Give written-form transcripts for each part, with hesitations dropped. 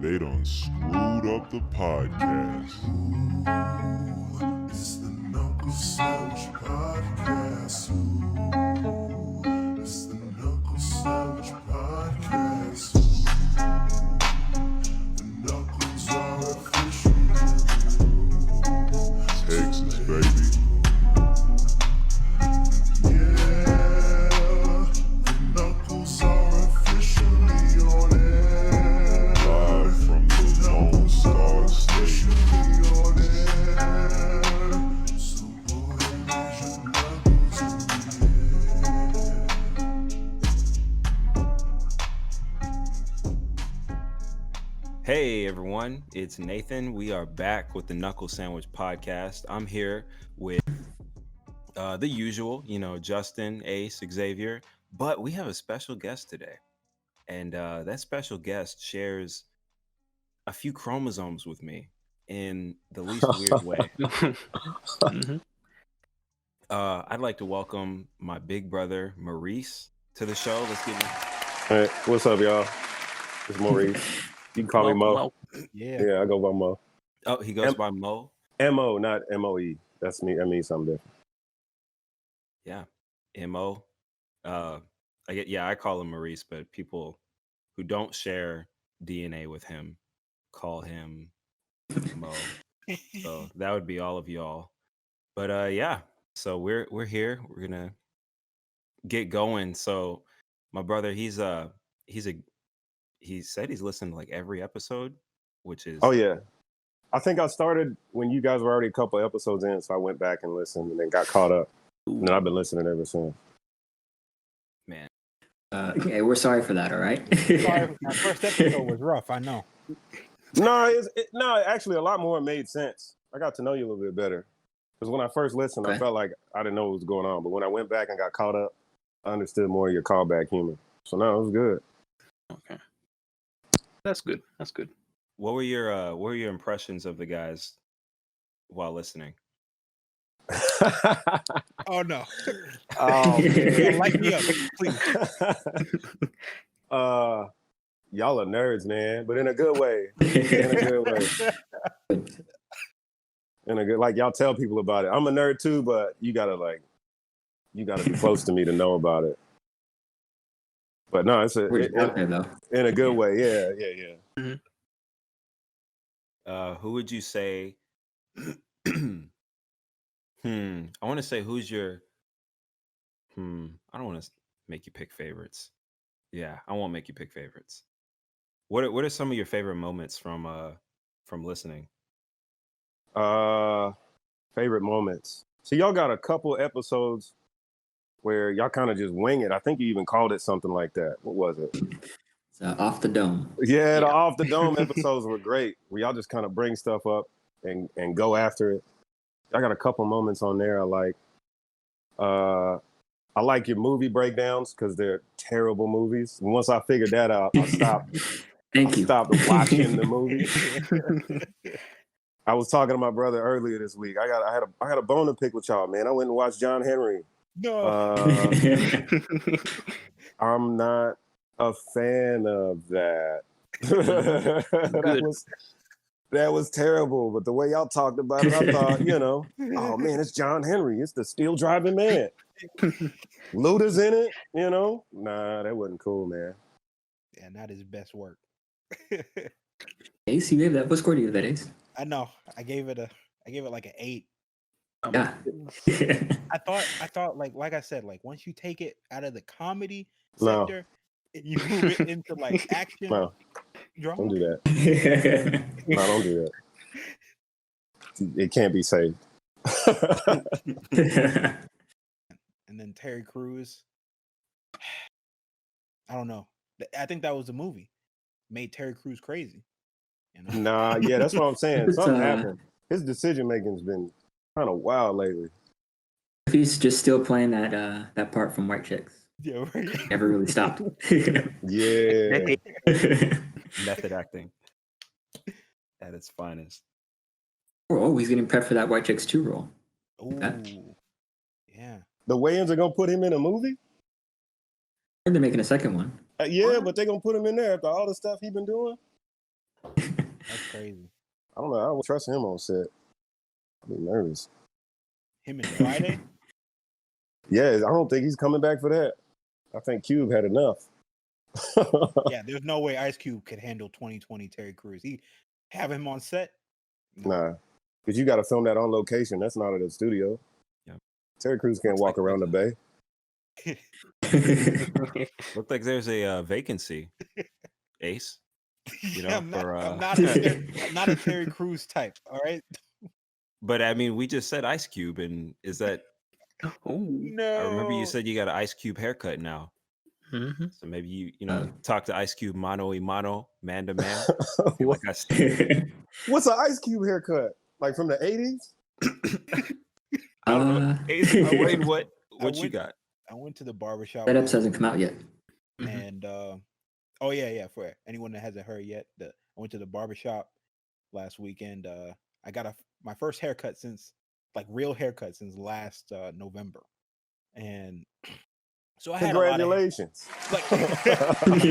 they done screwed up the podcast. Ooh, it's the Knuckle Sandwich Podcast. Ooh, it's the Knuckle Sandwich Podcast. Ooh, the Knuckles are officially in the room. Texas, baby. Yeah, the Knuckles are officially on air. Live from the Lone Star State. Officially on air. So go ahead and raise your knuckles in the air. Hey everyone, it's Nathan. We are back with the Knuckle Sandwich Podcast. I'm here with the usual, Justin, Ace, Xavier, but we have a special guest today. And that special guest shares a few chromosomes with me in the least weird way. I'd like to welcome my big brother, Maurice, to the show. Let's give him... Hey, what's up, y'all? It's Maurice. You can call me Mo. Yeah. I go by Mo. Oh, he goes by Mo? M-O, not M-O-E. That's me. That means something different. Yeah, M-O. I call him Maurice, but people who don't share DNA with him call him Mo. So that would be all of y'all. But so we're here. We're gonna get going. So my brother, he said he's listened to like every episode, which is Oh, yeah. I think I started when you guys were already a couple episodes in, so I went back and listened and then got caught up. And then I've been listening ever since. man. Okay, we're sorry for that, all right? Sorry, our first episode was rough. I know. No, actually, a lot more made sense. I got to know you a little bit better. Because when I first listened, I Okay. felt like I didn't know what was going on. But when I went back and got caught up, I understood more of your callback humor. So no, it was good. Okay, that's good. That's good. What were your impressions of the guys while listening? Oh no. Oh, Yeah, light me up, please. Y'all are nerds, man, but in a good way. In a good way. Like y'all tell people about it. I'm a nerd too, but you gotta be close to me to know about it. But no, it's We're just out there, though. in a good way. Yeah. Who would you say? I want to say who's your. I don't want to make you pick favorites. Yeah, I won't make you pick favorites. What are some of your favorite moments from listening? Favorite moments. So y'all got a couple episodes where y'all kind of just wing it. I think you even called it something like that. What was it? It's, off the dome. Yeah, the Off the Dome episodes were great. Where y'all just kind of bring stuff up and go after it. I got a couple moments on there I like. I like your movie breakdowns because they're terrible movies. And once I figured that out, I stopped watching the movie. I was talking to my brother earlier this week. I had a bone to pick with y'all, man. I went and watched John Henry. No. I'm not a fan of that. That was terrible. But the way y'all talked about it, I thought, oh man, it's John Henry. It's the steel driving man. Luda's in it, Nah, that wasn't cool, man. Yeah, not his best work. Ace, you gave that. What score do you give that, Ace? I know. I gave it like an 8. Yeah. I thought like I said, like once you take it out of the comedy No. sector and you move it into like action No, drama. don't do that. No, don't do that. It can't be saved. And then Terry Crews. I don't know. I think that was the movie. Made Terry Crews crazy. Nah, yeah, that's what I'm saying. It's, Something happened. His decision making's been kind of wild lately. He's just still playing that part from White Chicks. Yeah, right. Never really stopped. Yeah. Method acting at its finest. Oh, he's getting prepped for that White Chicks 2 role. Ooh. That- Yeah. The Wayans are gonna put him in a movie? They're making a second one. Yeah, but they're gonna put him in there after all the stuff he's been doing. That's crazy. I don't know. I don't trust him on set. I'd be nervous. Him and Friday. Yeah, I don't think he's coming back for that. I think Cube had enough. Yeah, there's no way Ice Cube could handle 2020 Terry Crews. He have him on set. No. Nah, because you got to film that on location. That's not at a studio. Yeah. Terry Crews can't Looks walk like around the bay. Looked like there's a vacancy. Ace. You know, I'm not, for I'm not a Terry Crews type. All right. but I mean, we just said Ice Cube, and is that? Oh. No. I remember you said you got an Ice Cube haircut now, Mm-hmm. so maybe you know talk to Ice Cube mano a mano, man to man. What- Like I said, What's an Ice Cube haircut? Like from the 80s? I don't know. Ace, Wayne, what I you went- got? I went to the barbershop. That episode hasn't come out yet. Mhm. And oh yeah, for anyone that hasn't heard yet, I went to the barbershop last weekend. I got my first haircut since real haircut since last November. And so I had Congratulations. a lot of, no,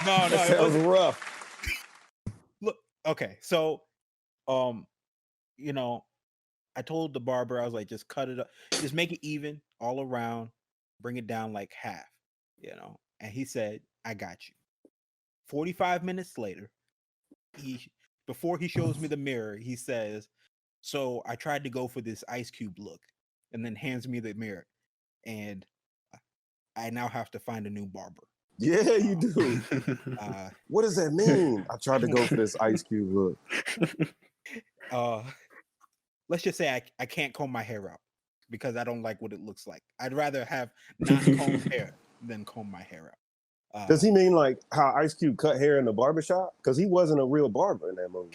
That it sounds was, rough. look, okay. So you know, I told the barber, I was like, just cut it up, just make it even all around, bring it down like half, and he said, I got you. 45 minutes later, before he shows me the mirror, he says, so I tried to go for this Ice Cube look, and then hands me the mirror, and I now have to find a new barber. Yeah, you do. What does that mean? I tried to go for this Ice Cube look. Let's just say I can't comb my hair out because I don't like what it looks like. I'd rather have not combed hair than comb my hair out. Does he mean like how Ice Cube cut hair in the barbershop? Because he wasn't a real barber in that movie.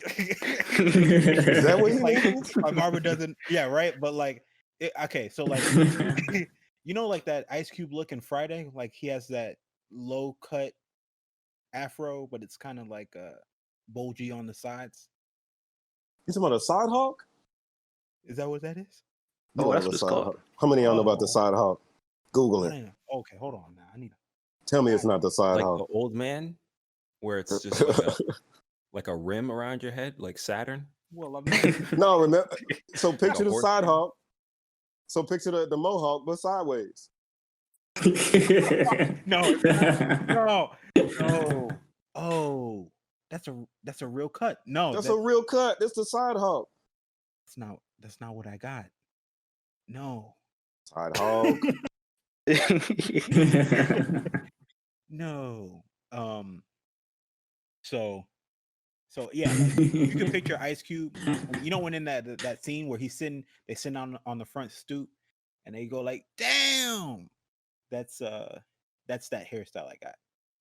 Is that what he means? My barber doesn't. Yeah, right. But okay, so like like that Ice Cube look in Friday, like he has that low cut afro, but it's kind of like bulgy on the sides. You talking about a side hawk? Is that what that is? You Oh, know that's a what it's side called. hawk. How many of y'all know about the side hawk? Google I it. don't know. Okay, hold on now. I need. Tell me it's not the side Like hawk. the old man, where it's just like a rim around your head, like Saturn. Well, I'm No, remember. So picture a the horse side thing? hawk. So picture the mohawk, but sideways. no. Oh, that's a real cut. No, That's a real cut. That's the side hawk. that's not what I got. No, Side hawk. no. So yeah, you can picture Ice Cube. When in that scene where they sit on the front stoop, and they go like, "Damn!" That's that hairstyle I got.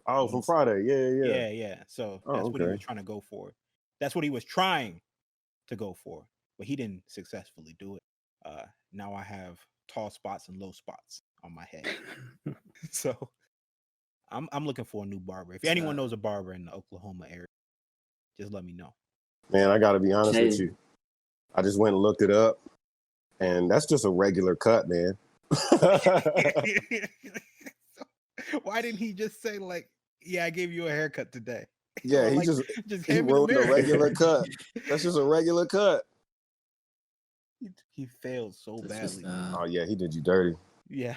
Oh, from Friday. Yeah. Yeah. So Oh, that's what he okay. was trying to go for. That's what he was trying to go for, but he didn't successfully do it. Now I have tall spots and low spots on my head. So I'm looking for a new barber. If anyone knows a barber in the Oklahoma area, just let me know. Man, I got to be honest with Hey. you. I just went and looked it up, and that's just a regular cut, man. Why didn't he just say yeah, I gave you a haircut today? Yeah, Or, he just he hand me the wrote a mirror. regular cut. That's just a regular cut. He failed so This was, badly. Oh yeah, he did you dirty. Yeah.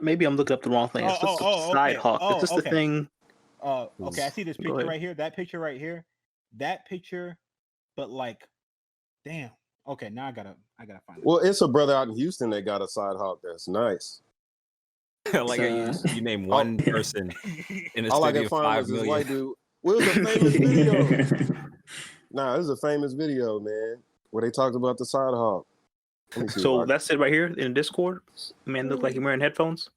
Maybe I'm looking up the wrong thing. It's just a side okay. hawk. It's just okay. the thing. Okay, I see this Go picture ahead. right here. That picture right here. That picture, but damn. Okay, now I gotta find it. Well, it's a brother out in Houston that got a side hawk. That's nice. Like you name one person in a All I studio can of find 5 was this million. white dude. Well, it was a famous video. Nah, it was a famous video, man, where they talked about the side hawk. Let me see So if I- that's it right here in Discord. Man, look like you're wearing headphones.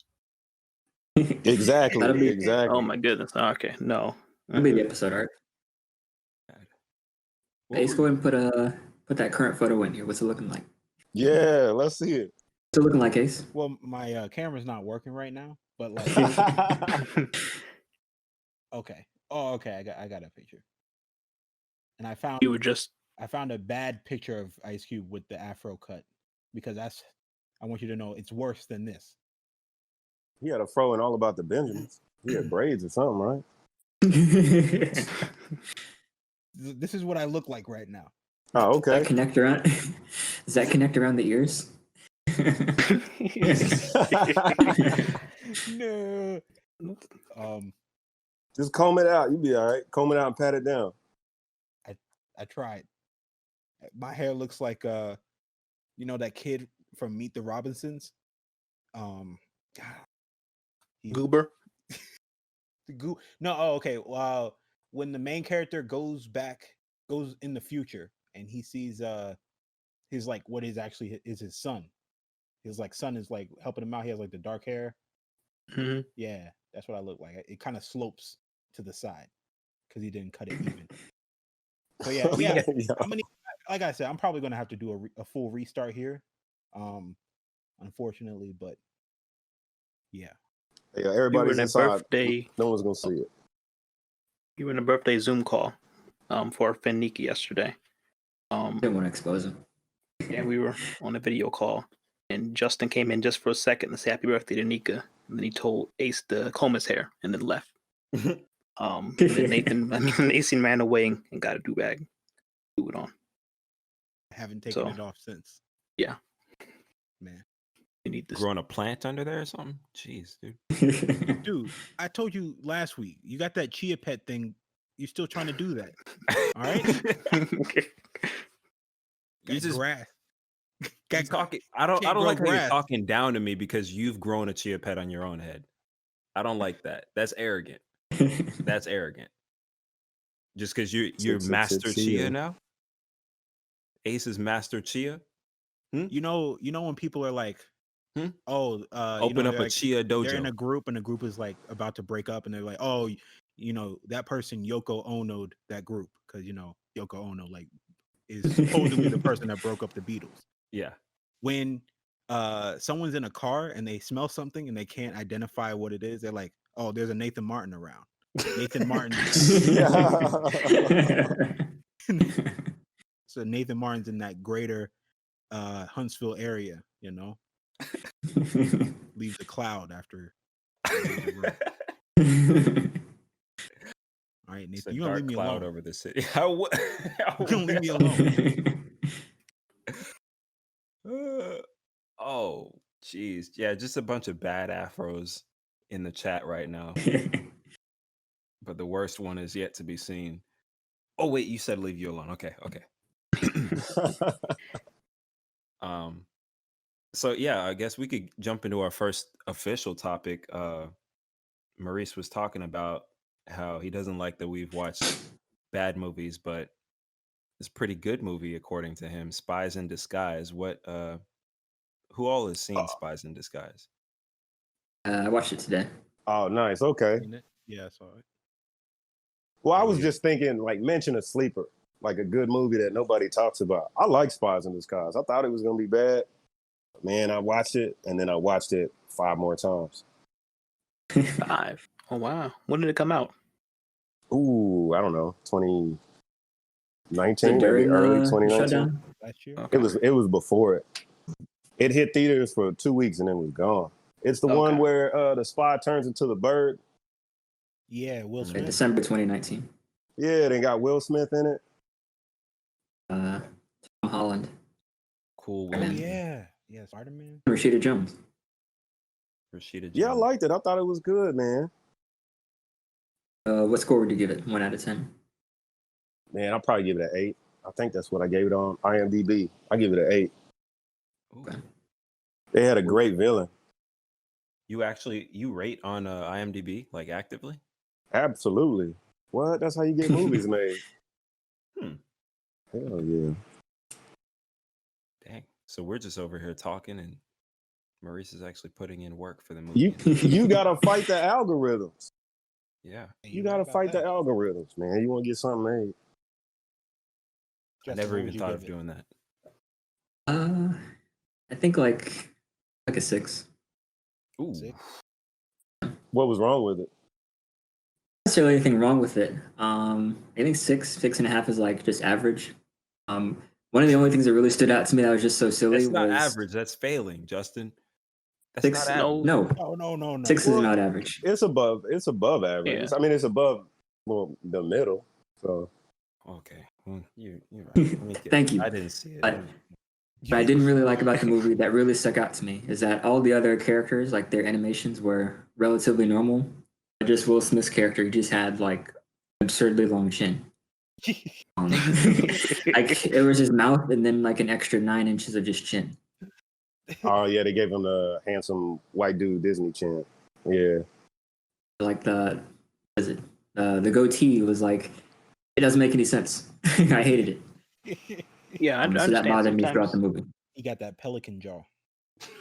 That'll exactly, be- exactly. Oh my goodness. Okay, no. That'll be the episode art. Ace, go ahead and put that current photo in here. What's it looking like? Yeah, let's see it. What's it looking like, Ace? Well, my camera's not working right now, but okay. Oh, okay. I got a picture, and I found You were just a bad picture of Ice Cube with the afro cut because I want you to know it's worse than this. He had a fro and all about the Benjamins. He had braids or something, right? This is what I look like right now. Oh, okay. Connect around. Does that connect around the ears? No. Just comb it out. You'll be all right. Comb it out and pat it down. I tried. My hair looks like you know that kid from Meet the Robinsons. Goober. No, oh, okay. When the main character goes in the future and he sees his like what is actually is his son. His like son is like helping him out. He has like the dark hair. hmm Yeah, that's what I look like. It kind of slopes to the side because he didn't cut it even. So yeah. I'm gonna, like I said, I'm probably gonna have to do a full restart here. Unfortunately, but yeah. Yeah, You were everybody's in a inside. birthday. No one's gonna see it. You were in a birthday Zoom call for Feniki yesterday. Didn't want to expose him. And we were on a video call, and Justin came in just for a second to say happy birthday to Nika, and then he told Ace to comb his hair, and then left. And then Nathan ran away and got a do-bag. Do it on. I haven't taken So- it off since. Yeah. Man. You need this. Growing a plant under there or something? Jeez, dude. Dude, I told you last week, you got that chia pet thing. You're still trying to do that. All right? Okay. You Got just grass. Got talking. I don't can't grow like how you're grass. talking down to me because you've grown a chia pet on your own head. I don't like that. That's arrogant. That's arrogant. Just because you're master chia now? Ace is master chia? You know when people are like, Hmm? oh, Open up they're a like, chia they're in dojo. a group and the group is like about to break up and they're like, oh, that person Yoko Ono'd that group because Yoko Ono like is supposedly the person that broke up the Beatles. Yeah. When someone's in a car and they smell something and they can't identify what it is, they're like, oh, there's a Nathan Martin around. Nathan Martin. So Nathan Martin's in that greater Huntsville area, leaves a cloud after. All right, It's Nathan, a you gonna dark leave me cloud alone. over the city. How You gonna leave me alone. Oh, jeez. Yeah, just a bunch of bad afros in the chat right now. But the worst one is yet to be seen. Oh, wait, you said leave you alone. Okay. So yeah, I guess we could jump into our first official topic. Maurice was talking about how he doesn't like that we've watched bad movies, but it's a pretty good movie according to him. Spies in Disguise. Who all has seen Spies in Disguise? I watched it today. Oh, nice. Okay. Seen it? Yeah, I saw it. Well, I Oh, was yeah. just thinking, like, mention a sleeper, like a good movie that nobody talks about. I like Spies in Disguise. I thought it was gonna be bad. Man, I watched it and then I watched it 5 more times. 5. Oh wow. When did it come out? Ooh, I don't know, 2019, maybe During early the 2019. shutdown? Last year. Okay. It was before it. It hit theaters for 2 weeks and then was gone. It's the one Okay. where the spy turns into the bird. Yeah, Will Yeah, Smith. December 2019. Yeah, they got Will Smith in it. Tom Holland. Cool Oh Willie. yeah, yeah, Spider-Man. Rashida Jones. Rashida Yeah, I Jones. liked it. I thought it was good, man. What score would you give it? 1 out of 10. Man, I'll probably give it an 8. I think that's what I gave it on IMDb. I give it an 8. Ooh. Okay. They had a great villain. You rate on IMDb like actively? Absolutely. What? That's how you get movies made. Hmm. Hell yeah. Dang. So we're just over here talking, and Maurice is actually putting in work for the movie. You gotta fight the algorithms. Yeah. You gotta fight the algorithms, man. You want to get something made. I never even thought of doing that. I think like a 6. Ooh. 6. What was wrong with it? Not necessarily anything wrong with it. I think 6.5 is like just average. One of the only things that really stood out to me that was just so silly That's not was average. That's failing, Justin. That's 6. not average. No, No. 6 is Well, not average. It's above average. Yeah. I mean, it's above well, the middle. So Okay. Well, you're right. Let me get Thank it. you. I didn't see it. But what I didn't really like about the movie that really stuck out to me is that all the other characters, like their animations, were relatively normal. But just Will Smith's character, he just had like absurdly long chin. Like it was his mouth and then like an extra 9 inches of just chin. oh yeah, they gave him the handsome white dude Disney chin. Yeah. Like what is it? The goatee was like it doesn't make any sense. I hated it. Yeah, I So that understand bothered me throughout sometimes. the movie. He got that pelican jaw.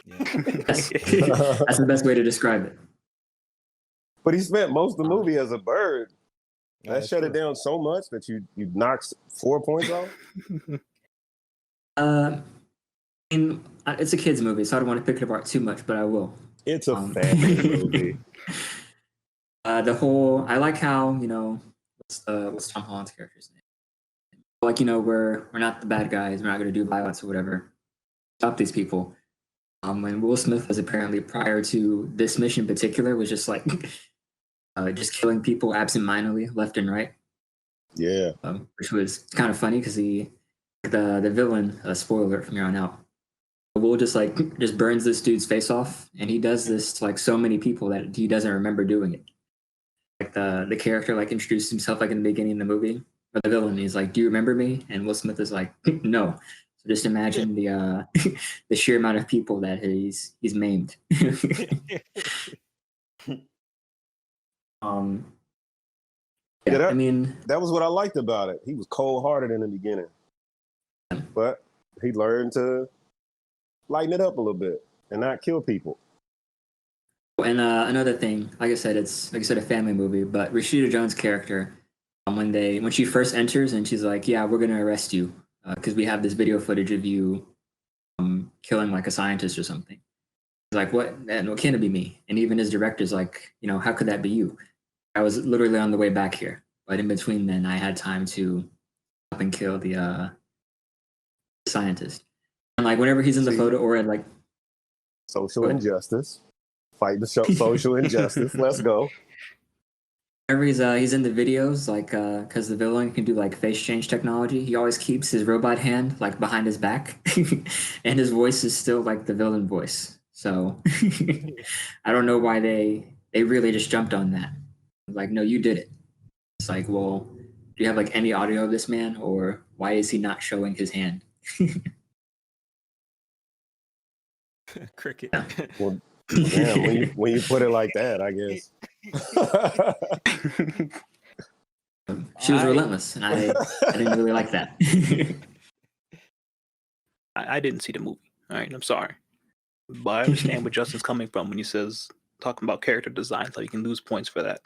Yeah. That's the best way to describe it. But he spent most of the movie as a bird. Oh, That that's shut it true. down so much that you knocked 4 points off. I mean, it's a kids movie, so I don't want to pick it apart too much, but I will. It's a Um, family movie. The whole I like how what's Tom Holland's character's name? Like we're not the bad guys. We're not going to do violence or whatever. Stop these people. And Will Smith was apparently prior to this mission in particular was just like just killing people absentmindedly left and right, Yeah. which was kind of funny because the villain spoiler alert from here on out. Will just burns this dude's face off, and he does this to like so many people that he doesn't remember doing it. Like the character like introduced himself like in the beginning of the movie, or the villain. He's like, "Do you remember me?" And Will Smith is like, "No." So just imagine the the sheer amount of people that he's maimed. Yeah, that- I mean, That was what I liked about it. He was cold-hearted in the beginning, but he learned to lighten it up a little bit and not kill people. and another thing, like I said, it's like I said, a family movie. But Rashida Jones' character, when she first enters and she's like, "Yeah, we're gonna arrest you because we have this video footage of you killing like a scientist or something." He's like, "What? What can it be me?" And even his director's like, "How could that be you?" I was literally on the way back here, but in between then, I had time to up and kill the scientist. And like whenever he's in the See? photo or at like Social What? injustice. Fight the social injustice. Let's go. whenever he's in the videos, like because the villain can do like face change technology, he always keeps his robot hand like behind his back, and his voice is still like the villain voice. So I don't know why they really just jumped on that. Like, no, you did it. It's like, well, do you have like any audio of this man, or why is he not showing his hand? Cricket. Well, damn, when you put it like that, I guess. She was I- relentless, and I didn't really like that. I didn't see the movie. All right, I'm sorry, but I understand where Justin's coming from when he says talking about character design, so you can lose points for that.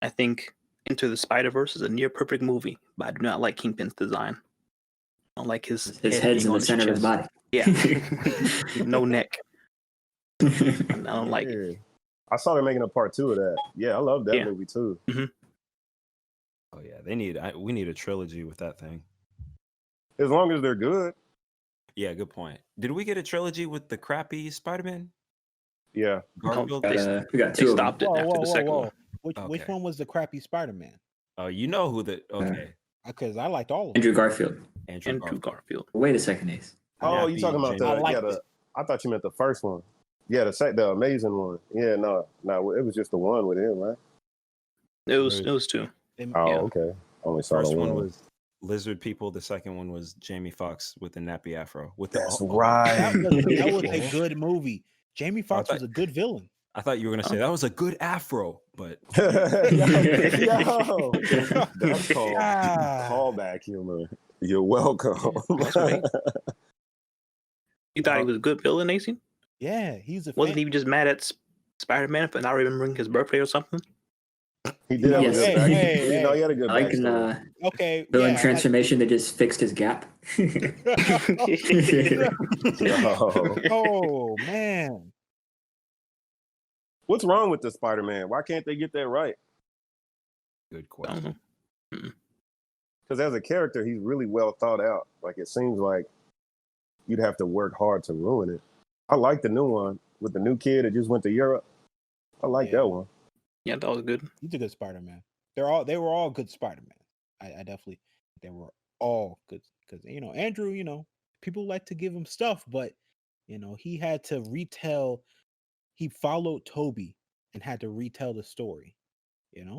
I think Into the Spider-Verse is a near perfect movie, but I do not like Kingpin's design. I don't like his His head head's being in on the center of his chest. body. Yeah, no neck. I don't like it. Yeah. I saw they're making a part 2 of that. Yeah, I love that Yeah. movie too. Oh yeah, we need a trilogy with that thing. As long as they're good. Yeah, good point. Did we get a trilogy with the crappy Spider-Man? Yeah. Garfield? We got They two of them. stopped it after the second one. Which Okay. one was the crappy Spider-Man? Oh, you know who the okay. Because I liked all of them. Andrew Garfield. Andrew Andrew Garfield. Garfield. Wait a second, Ace. Oh, Happy you talking about Jamie- I liked it. I thought you meant the first one. Yeah, the amazing one. Yeah, no, it was just the one with him, right? It was two. Them- Oh, Yeah. okay. Only saw First the one one. was Lizard People. The second one was Jamie Foxx with the nappy afro. With the That's oh, right. that was a good movie. Jamie Foxx thought- was a good villain. I thought you were gonna say that was a good afro, but Yo, that's called Ah. callback humor. You're welcome. That's right. You thought he was a good villain, AC? Yeah, he's a Wasn't fan. he just mad at Spider-Man for not remembering his birthday or something? He did have Yes. a good Hey, back. hey, You know, he had a good I like in backstory. Okay. villain yeah, transformation, they just fixed his gap. Yo. Oh man. What's wrong with the Spider-Man? Why can't they get that right? good I question. don't know. Because as a character, he's really well thought out. Like, it seems like you'd have to work hard to ruin it. I like the new one with the new kid that just went to Europe. I like Yeah. that one. Yeah, that was good. He's a good Spider-Man. they were all good Spider-Man. I definitely they were all good because Andrew, people like to give him stuff, but he had to retell. He followed Toby and had to retell the story.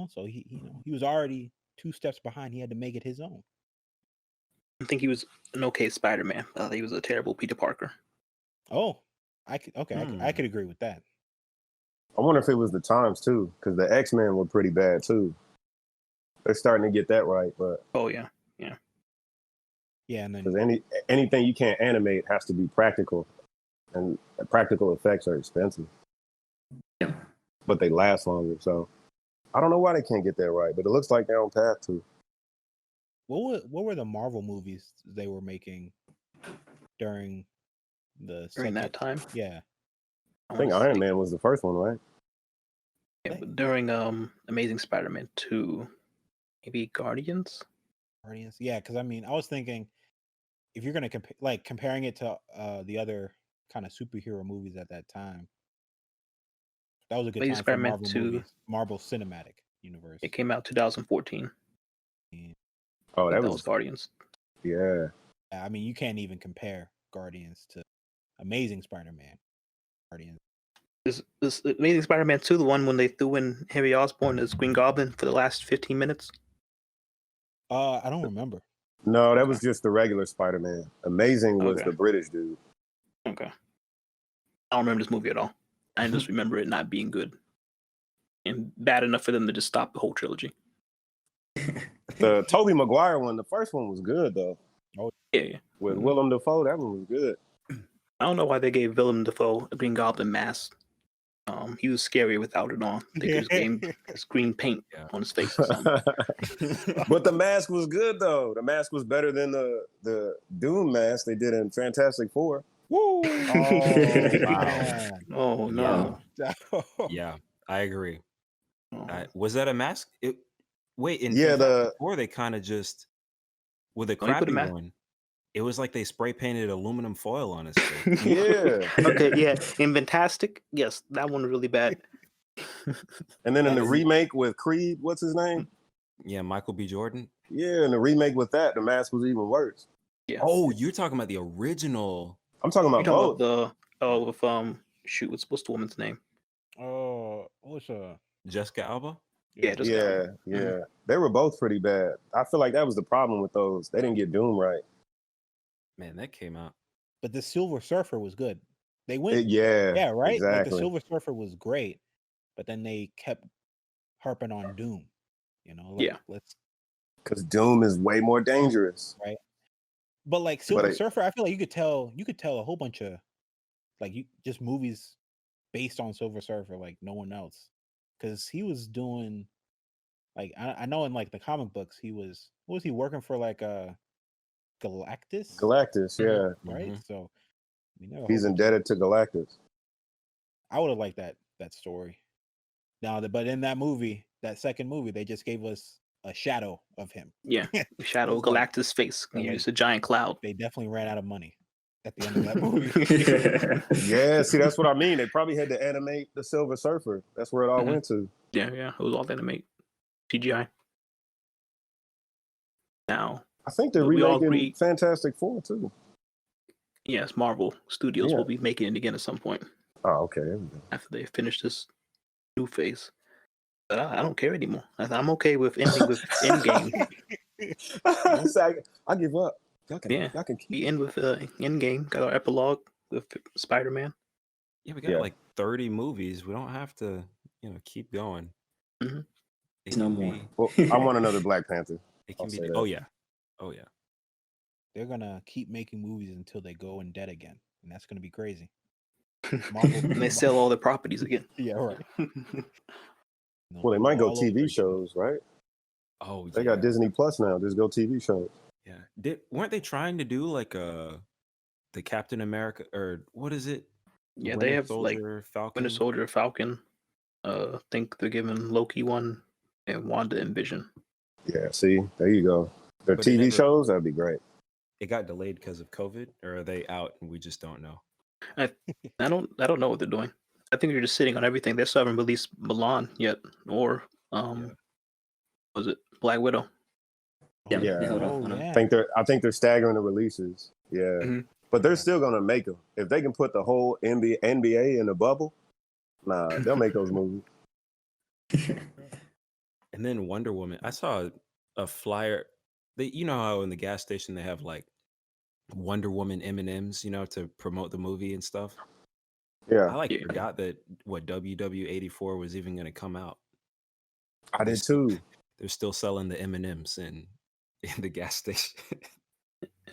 So he was already 2 steps behind. He had to make it his own. I think he was an okay Spider-Man. He was a terrible Peter Parker. Oh, I could agree with that. I wonder if it was the times too, because the X-Men were pretty bad too. They're starting to get that right, but Oh yeah. Yeah, and because then anything you can't animate has to be practical, and practical effects are expensive. Yeah. But they last longer. So I don't know why they can't get that right, but it looks like they're on path to. what were the Marvel movies they were making during During that second- time. Yeah. I think wanna Iron say- Man was the first one, right? Yeah, but during Amazing Spider-Man 2, maybe Guardians. Guardians. Yeah, because I was thinking if you're gonna comparing it to the other kind of superhero movies at that time, that was a good Amazing time for Spider-Man Marvel 2. movies, Marvel Cinematic Universe. It came out 2014. Oh, That that was was Guardians. yeah. You can't even compare Guardians to Amazing Spider-Man. Guardians. This Amazing Spider-Man 2, the one when they threw in Harry Osborn as Green Goblin for the last 15 minutes. I don't remember. No, that was just the regular Spider-Man. Amazing was Okay. the British dude. Okay. I don't remember this movie at all. I just remember it not being good and bad enough for them to just stop the whole trilogy. The Tobey Maguire one, the first one was good though. Yeah. With Willem Dafoe, that one was good. I don't know why they gave Willem Dafoe a Green Goblin mask. He was scary without it on. They could just gave him this green paint Yeah. on his face or something. But the mask was good though. The mask was better than the Doom mask they did in Fantastic Four. Woo! Oh, man. Oh no. Yeah, I agree. Oh. Was that a mask? Wait, in Yeah, Fantastic Four, they kind of just with a Oh, you put a crappy ma- one. It was like they spray painted aluminum foil on his face. Yeah. Okay, yeah. In Fantastic, yes, that one was really bad. And then in the That's- remake with Creed, what's his name? Yeah, Michael B. Jordan. Yeah, in the remake with that, the mask was even worse. Yeah. Oh, you're talking about the original. I'm talking You about talking both. about with shoot, what's the woman's name? What's Jessica Alba. Yeah, just Yeah, yeah. They were both pretty bad. I feel like that was the problem with those. They didn't get Doom right. Man, that came out. But the Silver Surfer was good. They went, Yeah, yeah, right. Like the Exactly. Silver Surfer was great, but then they kept harping on Doom. Yeah. Let's. Because Doom is way more dangerous. But like Silver I- Surfer, I feel like you could tell a whole bunch of just movies based on Silver Surfer like no one else, because he was doing like I know in like the comic books what was he working for like Galactus, Galactus, yeah. right? Mhm. So we know a He's whole bunch indebted to Galactus. I would have liked that story. Now, but in that movie, that second movie, they just gave us a shadow of him. Yeah. The shadow of It's like- Galactus' face. Yeah, He like- used a giant cloud. They definitely ran out of money at the end of that movie. Yeah, see, that's what I mean. They probably had to animate the Silver Surfer. That's where it all Mhm. went to. Yeah, it was all animate. CGI. Now, I think they're But we all remaking agree- Fantastic Four too. yes, Marvel Studios Yeah. will be making it again at some point Oh, okay. There we go. after they finish this new phase. But I don't care anymore. I'm okay with ending with Endgame. I give up. Y'all can, Yeah. y'all can keep. We end with Endgame. Got our epilogue with Spider-Man. Yeah, we got Yeah. like 30 movies. We don't have to, keep going. Mhm. It No can more. be- Well, I want another Black Panther. It I'll can be. say that. Oh yeah. Oh yeah. They're gonna keep making movies until they go in debt again, and that's gonna be crazy. Marvel- And they sell all their properties again. Yeah, right. Well, they might go All over TV again. shows, right? Oh, They yeah. got Disney Plus now. Just go TV shows. Yeah. Weren't they trying to do like the Captain America or what is it? Yeah, Winter they have like Soldier, Falcon. Winter Soldier, Falcon. I think they're giving Loki one and Wanda and Vision. Yeah, see, there you go. Their But it TV never- shows, that'd be great. It got delayed because of COVID, or are they out and we just don't know? I don't know what they're doing. I think they're just sitting on everything. They still haven't released Milan yet, or Was it Black Widow? Yeah, Yeah. they held off Oh on 'em. yeah. I think they're staggering the releases. Yeah. Mhm. But they're still gonna make them. If they can put the whole NBA in a bubble, nah, they'll make those movies. And then Wonder Woman. I saw a flyer. You know how in the gas station they have like Wonder Woman M&Ms, to promote the movie and stuff. I Yeah, like Yeah. forgot that WW84 was even going to come out. I did too. They're still selling the M&Ms in the gas station.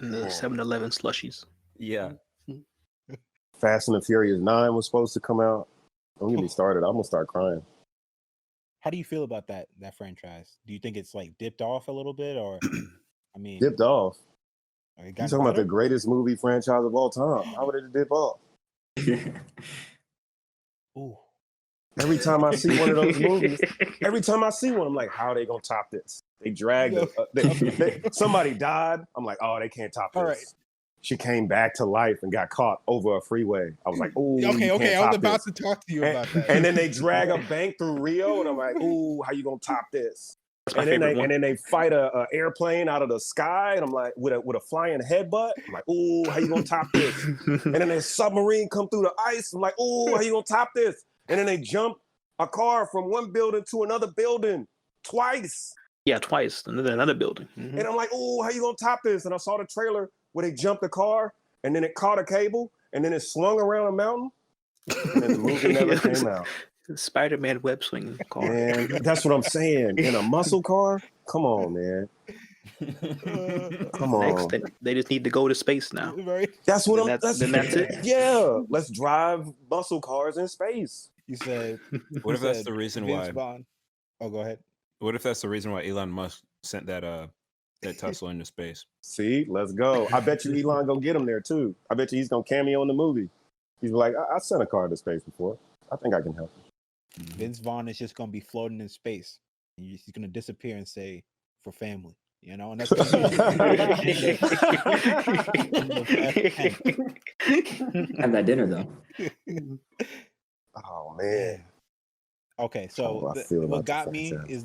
And the 7-Eleven slushies. Yeah. Fast and the Furious 9 was supposed to come out. Don't get me started. I'm gonna start crying. How do you feel about that franchise? Do you think it's like dipped off a little bit, or I mean, Dipped off. it You got talking about the better? greatest movie franchise of all time? How would it dip off? Ooh, Every time I see one of those movies, every time I see one, I'm like, how are they gonna top this? They dragged somebody died. I'm like, oh, they can't top this. All right. She came back to life and got caught over a freeway. I was like, oh, okay. I was about to talk to you about that. And then they drag a bank through Rio, and I'm like, ooh, how you gonna top this? That's my And then favorite one. they fight a airplane out of the sky, and I'm like, with a flying headbutt. I'm like, ooh, how you gonna top this? And then a submarine come through the ice. I'm like, ooh, how you gonna top this? And then they jump a car from one building to another building twice. Yeah, twice. Another building. Mhm. And I'm like, ooh, how you gonna top this? And I saw the trailer where they jumped the car, and then it caught a cable, and then it swung around a mountain, and then the movie never came out. Spider-Man web swinging car. Man, that's what I'm saying. In a muscle car? Come on, man. Come Next, on. they just need to go to space now. Right? That's what Then I'm. then that's it. Yeah, let's drive muscle cars in space. You said. What you if that's said the reason Vince why? Vaughn. Oh, go ahead. What if that's the reason why Elon Musk sent that Tesla into space? See, let's go. I bet you Elon gonna get him there too. I bet you he's gonna cameo in the movie. He's like, I sent a car to space before. I think I can help him. Vince Vaughn is just gonna be floating in space. And he's gonna disappear and say, "For family," and that's Have that dinner though. Oh man. Okay, Oh, so I feel about what the got me franchise. is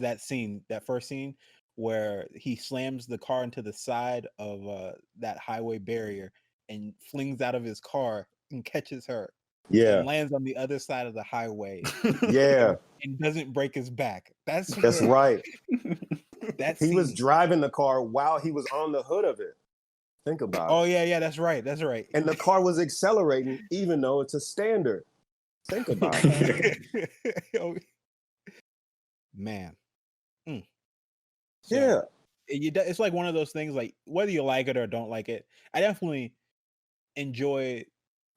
that first scene where he slams the car into the side of that highway barrier and flings out of his car and catches her Yeah, and lands on the other side of the highway yeah, and doesn't break his back. That's that's right. That He was scene- driving the car while he was on the hood of it. Think about Oh it. yeah, that's right. That's right. And the car was accelerating, even though it's a standard. Think about it. Oh, man. Mm. So, Yeah, it's like one of those things, like whether you like it or don't like it, I definitely enjoy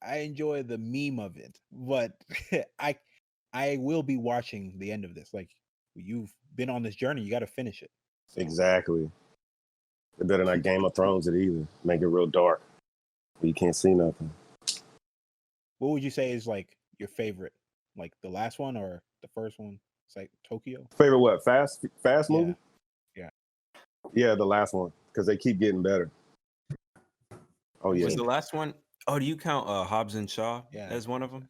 the meme of it, but I will be watching the end of this. Like, you've been on this journey, you got to finish it. exactly. They better not Game of Thrones it either. Make it real dark. Where you can't see nothing. What would you say is like your favorite, like the last one or the first one? It's like Tokyo. Favorite what? Fast movie? Yeah. Yeah, the last one. Because they keep getting better. Oh yeah. Was the last one? Oh, do you count Hobbs and Shaw Yeah. as one of them?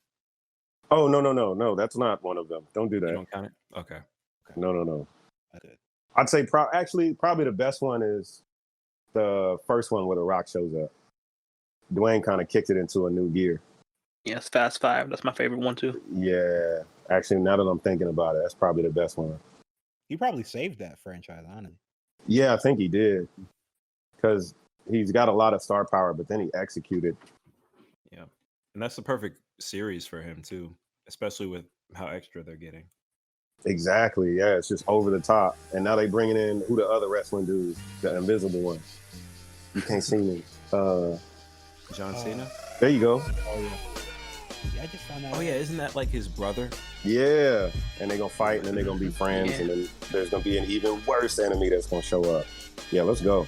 Oh no. That's not one of them. Don't do You that. don't count it? Okay. No. Good. I'd say probably the best one is the first one where The Rock shows up. Dwayne kind of kicked it into a new gear. Yes, Fast Five. That's my favorite one too. Yeah. Actually, now that I'm thinking about it, that's probably the best one. He probably saved that franchise, honestly. Yeah, I think he did. Because he's got a lot of star power, but then he executed. Yeah. And that's the perfect series for him too, especially with how extra they're getting. Exactly. Yeah, it's just over the top. And now they bringing in who the other wrestling dudes, the invisible one. You can't see me. John Cena? There you go. Oh yeah. Yeah, I just found out. Oh yeah, isn't that like his brother? Yeah. And they're going to fight and then they're going to be friends. Yeah. And then there's going to be an even worse enemy that's going to show up. Yeah, let's go.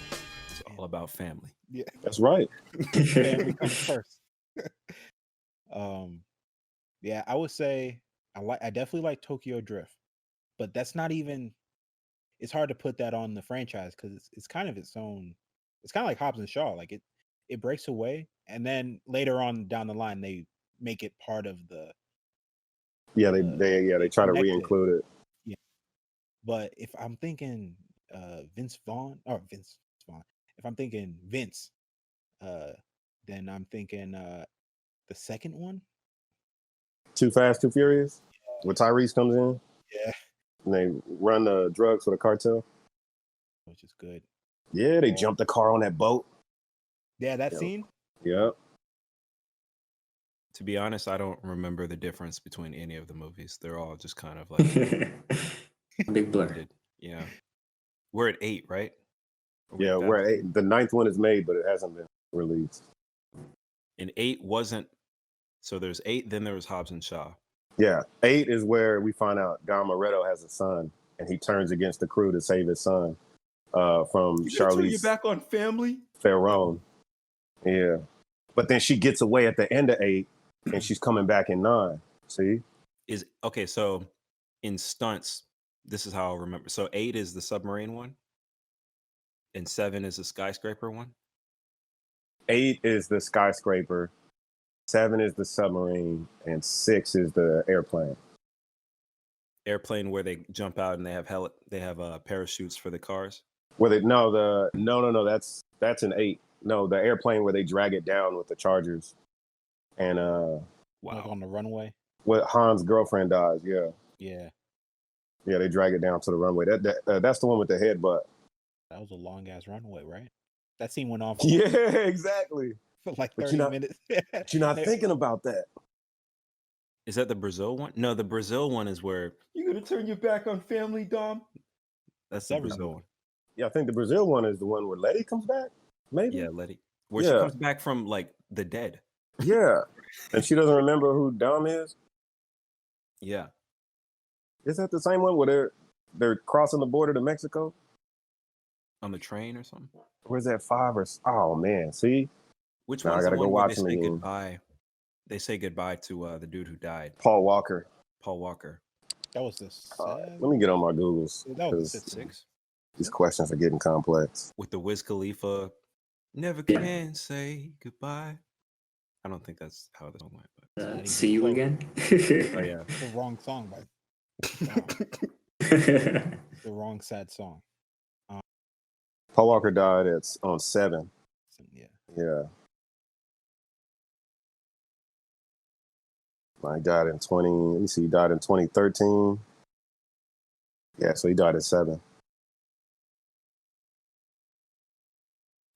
It's all about family. Yeah, That's right. family comes first. Yeah, I would say I definitely like Tokyo Drift, but that's not even. It's hard to put that on the franchise because it's kind of its own. It's kind of like Hobbs and Shaw. Like it breaks away, and then later on down the line they make it part of the. Yeah, they try to connected. re-include it. But if I'm thinking Vince Vaughn or Vince Vaughn, if I'm thinking Vince, then I'm thinking the second one. Too Fast, Too Furious, where Tyrese comes in Yeah, and they run the drugs for the cartel. which is good. Yeah, they jump the car on that boat. Yeah, that Yeah. scene. Yeah. To be honest, I don't remember the difference between any of the movies. They're all just kind of like Big blur. blended. Yeah. We're at 8, right? Are we Yeah, at we're that? at 8. The 9th one is made, but it hasn't been released. And 8 wasn't. So there's 8, then there was Hobbs and Shaw. Yeah, 8 is where we find out Dom Moretto has a son, and he turns against the crew to save his son from Charlize back on family? Theron. Yeah, but then she gets away at the end of 8, and she's coming back in 9. See? Is okay, so in stunts, this is how I remember. So 8 is the submarine one, and 7 is the skyscraper one. 8 is the skyscraper, 7 is the submarine, and 6 is the airplane. Airplane where they jump out and they have parachutes for the cars. Where they no, that's an 8. No, the airplane where they drag it down with the Chargers, and Like on the runway. what Han's girlfriend dies. Yeah, Yeah, yeah, they drag it down to the runway. That's the one with the headbutt. that was a long ass runway, right? That scene went on for Yeah, exactly. like But 30 you're not- minutes. But you're not thinking about that. Is that the Brazil one? No, the Brazil one is where you're gonna turn your back on family, Dom. That's the Seven Brazil one. one. Yeah, I think the Brazil one is the one where Letty comes back. Maybe. Yeah, Letty. Where she Yeah. comes back from like the dead. Yeah, and she doesn't remember who Dom is. Yeah. Is that the same one where they're crossing the border to Mexico? On the train or something. Or is that 5 or? Oh man, see, Which Now I one's the gotta go one where watch they them say again. goodbye? They say goodbye to the dude who died, Paul Walker. Paul Walker. That was the Let me get on my Googles That was the because 6 these questions are getting complex. with the Wiz Khalifa. Never Yeah. can say goodbye. I don't think that's how the song went. But See you again. oh yeah. the wrong song, by the wrong sad song. Paul Walker died on 7. So, yeah, Yeah. He died in 20. Let me see. He died in 2013. Yeah, so he died at 7.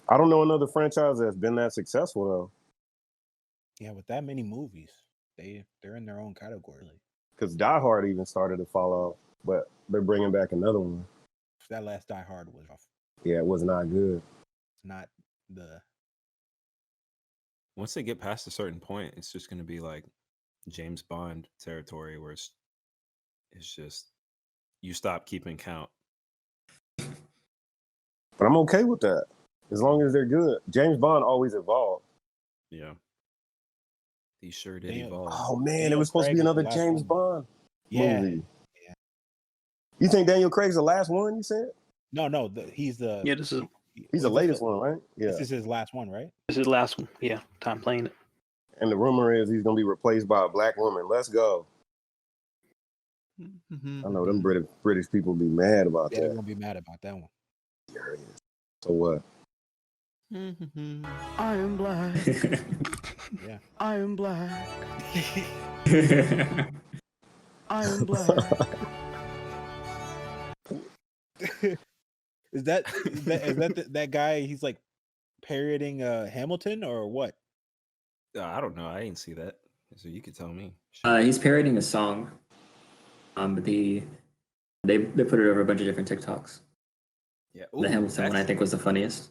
I don't know another franchise that's been that successful though, yeah. With that many movies, they're in their own category. because Die Hard even started to fall off, but they're bringing back another one. That last Die Hard was rough. Yeah, it was not good. It's not the Once they get past a certain point, it's just gonna be like James Bond territory where it's just you stop keeping count. But I'm okay with that as long as they're good. James Bond always evolved. Yeah. He sure did Damn. evolve. Oh man, it Daniel was supposed to be Craig was the another last James one. Bond yeah. movie. Yeah. You think Daniel Craig's the last one? You said No, he's the Yeah, this is he's the latest one, right? Yeah. This is his last one, right? the last one. Yeah, time playing it. And the rumor is he's gonna be replaced by a black woman. Let's go. I know them British people be mad about Yeah, they're that. gonna be mad about that one. So what? I am black. Yeah. I am black. I am black. Is that that guy? He's like parodying Hamilton or what? I don't know. I didn't see that. So you could tell me. He's parodying a song. But they put it over a bunch of different TikToks. Yeah. The Hamilton one I think was the funniest.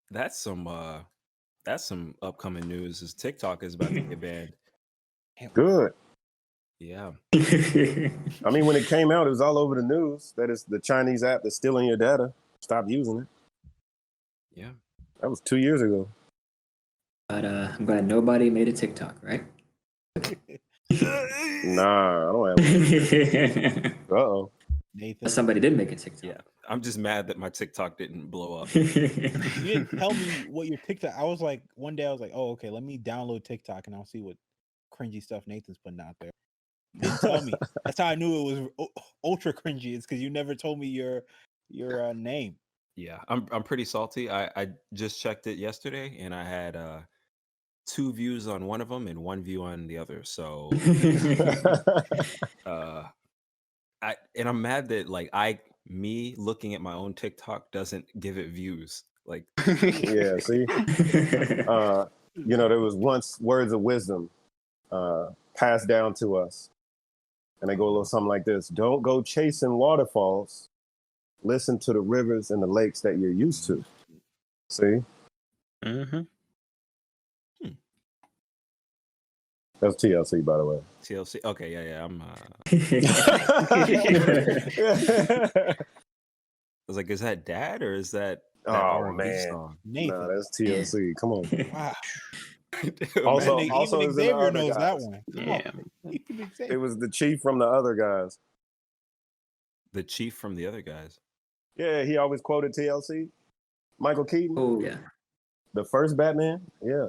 That's some upcoming news. Is TikTok is about to get banned. Good. Yeah. I mean, when it came out, it was all over the news. That is the Chinese app that's stealing your data. Stop using it. Yeah. That was 2 years ago. But I'm glad nobody made a TikTok, right? Nah, I don't have. Uh-oh. Nathan, Somebody did make a TikTok. Yeah. I'm just mad that my TikTok didn't blow up. you didn't tell me what your TikTok. I was like, one day I was like, oh, okay, let me download TikTok and I'll see what cringy stuff Nathan's putting out there. You didn't tell me. That's how I knew it was ultra cringy. It's because you never told me your name. Yeah, I'm pretty salty. I just checked it yesterday, and I had 2 views on one of them and 1 view on the other. So I'm mad that like me looking at my own TikTok doesn't give it views. Like Yeah, see, there was once words of wisdom passed down to us, and they go a little something like this: "Don't go chasing waterfalls. Listen to the rivers and the lakes that you're used to." See, Mm-hmm. that's TLC, by the way. TLC. Okay, yeah. I'm. I was like, is that Dad or is that Oh, R&B man. song? Nathan. Nah, that's TLC. Come on. Wow. Also- Even also is in the Xavier other knows that guys. one. Come Yeah. on. Even It Xavier. was the chief from the other guys. The chief from the other guys. Yeah, he always quoted TLC. Michael Keaton, Oh yeah, the first Batman. Yeah.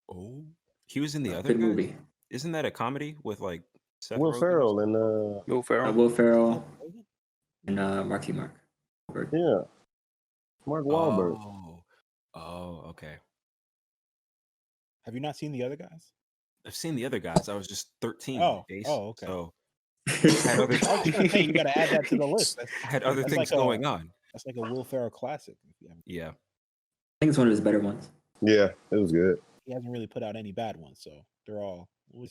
Oh, he was in the other good guys? movie. Isn't that a comedy with like Seth Will Rogen or Ferrell something? and Will Ferrell. Will Ferrell and Marky Mark. yeah, Mark Wahlberg. Oh, okay. Have you not seen the other guys? I've seen the other guys. I was just 13. Oh, Ace, okay. So I had other, I was just gonna say you gotta add that to the list. I had other That's things like a- going on. That's like a Will Ferrell classic. Yeah. I think it's one of his better ones. Yeah, it was good. He hasn't really put out any bad ones, so they're all good.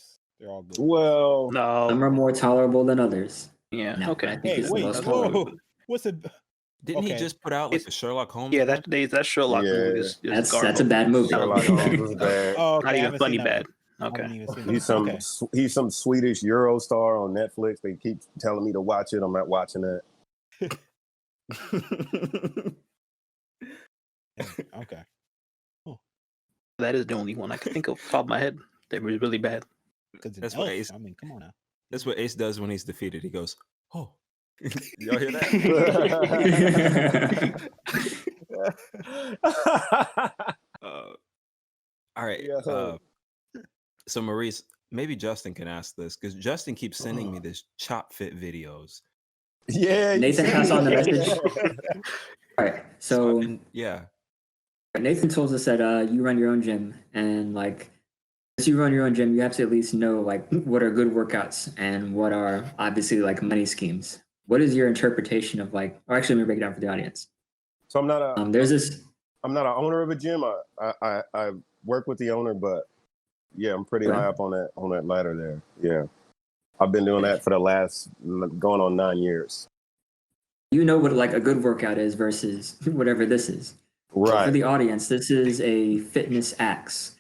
Well, No. Some are more tolerable than others. Yeah. No, Okay. I think Hey, it's the wait, most whoa! tolerable. What's a Didn't he Okay. just put out like It's- a Sherlock Holmes? Yeah, one? that Sherlock Yeah. movie is That's a garbage. bad movie. Sherlock Holmes was bad. Oh, okay, Not I even haven't funny seen that bad. one. I Okay. haven't even seen He's that. some Okay. he's some Swedish Euro star on Netflix. They keep telling me to watch it. I'm not watching that. Okay. That is the only one I can think of off the top of my head that was really bad. Because That's what Ace- I mean, come on now. That's what Ace does when he's defeated. He goes, "Oh." Y'all hear that? All right. Yeah. So Maurice, maybe Justin can ask this because Justin keeps sending me this Chop Fit videos. Yeah, Nathan, pass on the message. All right, I've so been- yeah. Nathan told us that you run your own gym, and like, as you run your own gym, you have to at least know like what are good workouts and what are obviously like money schemes. What is your interpretation of like? Or actually, let me break it down for the audience. So I'm not a There's this. I'm not an owner of a gym. I work with the owner, but yeah, I'm pretty Okay. high up on that ladder there. Yeah, I've been doing that for the last going on 9 years. You know what like a good workout is versus whatever this is. So for Right. the audience, this is a fitness axe.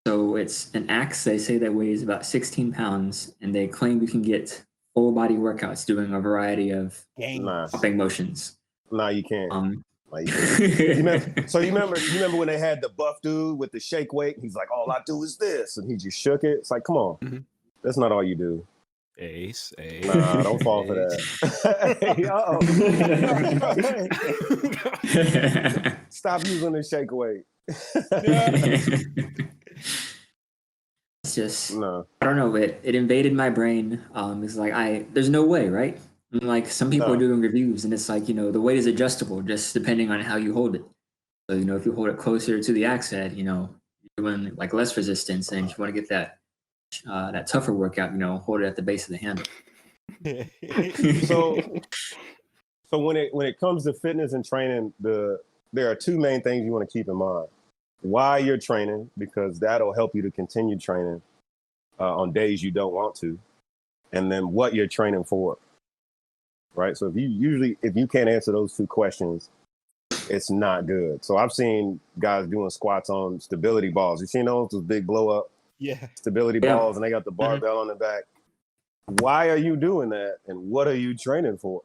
So it's an axe, they say, that weighs about 16 pounds, and they claim you can get full body workouts doing a variety of Gang. Nah, pumping motions. nah, you can't. Nah, you can't. You You remember when they had the buff dude with the shake weight? He's like, all I do is this, and he just shook it. It's like, come on, Mhm. that's not all you do. Ace. Nah, don't fall for that. Hey, stop using the shake weight. It's just, No, I don't know, it invaded my brain. It's like, there's no way, right? And like some people No. are doing reviews and it's like, the weight is adjustable just depending on how you hold it. So, if you hold it closer to the axe head, you're doing like less resistance. And if you want to get that tougher workout, hold it at the base of the handle. so when it comes to fitness and training, there are two main things you want to keep in mind: why you're training, because that'll help you to continue training on days you don't want to, and then what you're training for. Right. So if you can't answer those two questions, it's not good. So I've seen guys doing squats on stability balls. You seen those big blow up Yeah. stability Yeah. balls, and they got the barbell on the back. Why are you doing that, and what are you training for?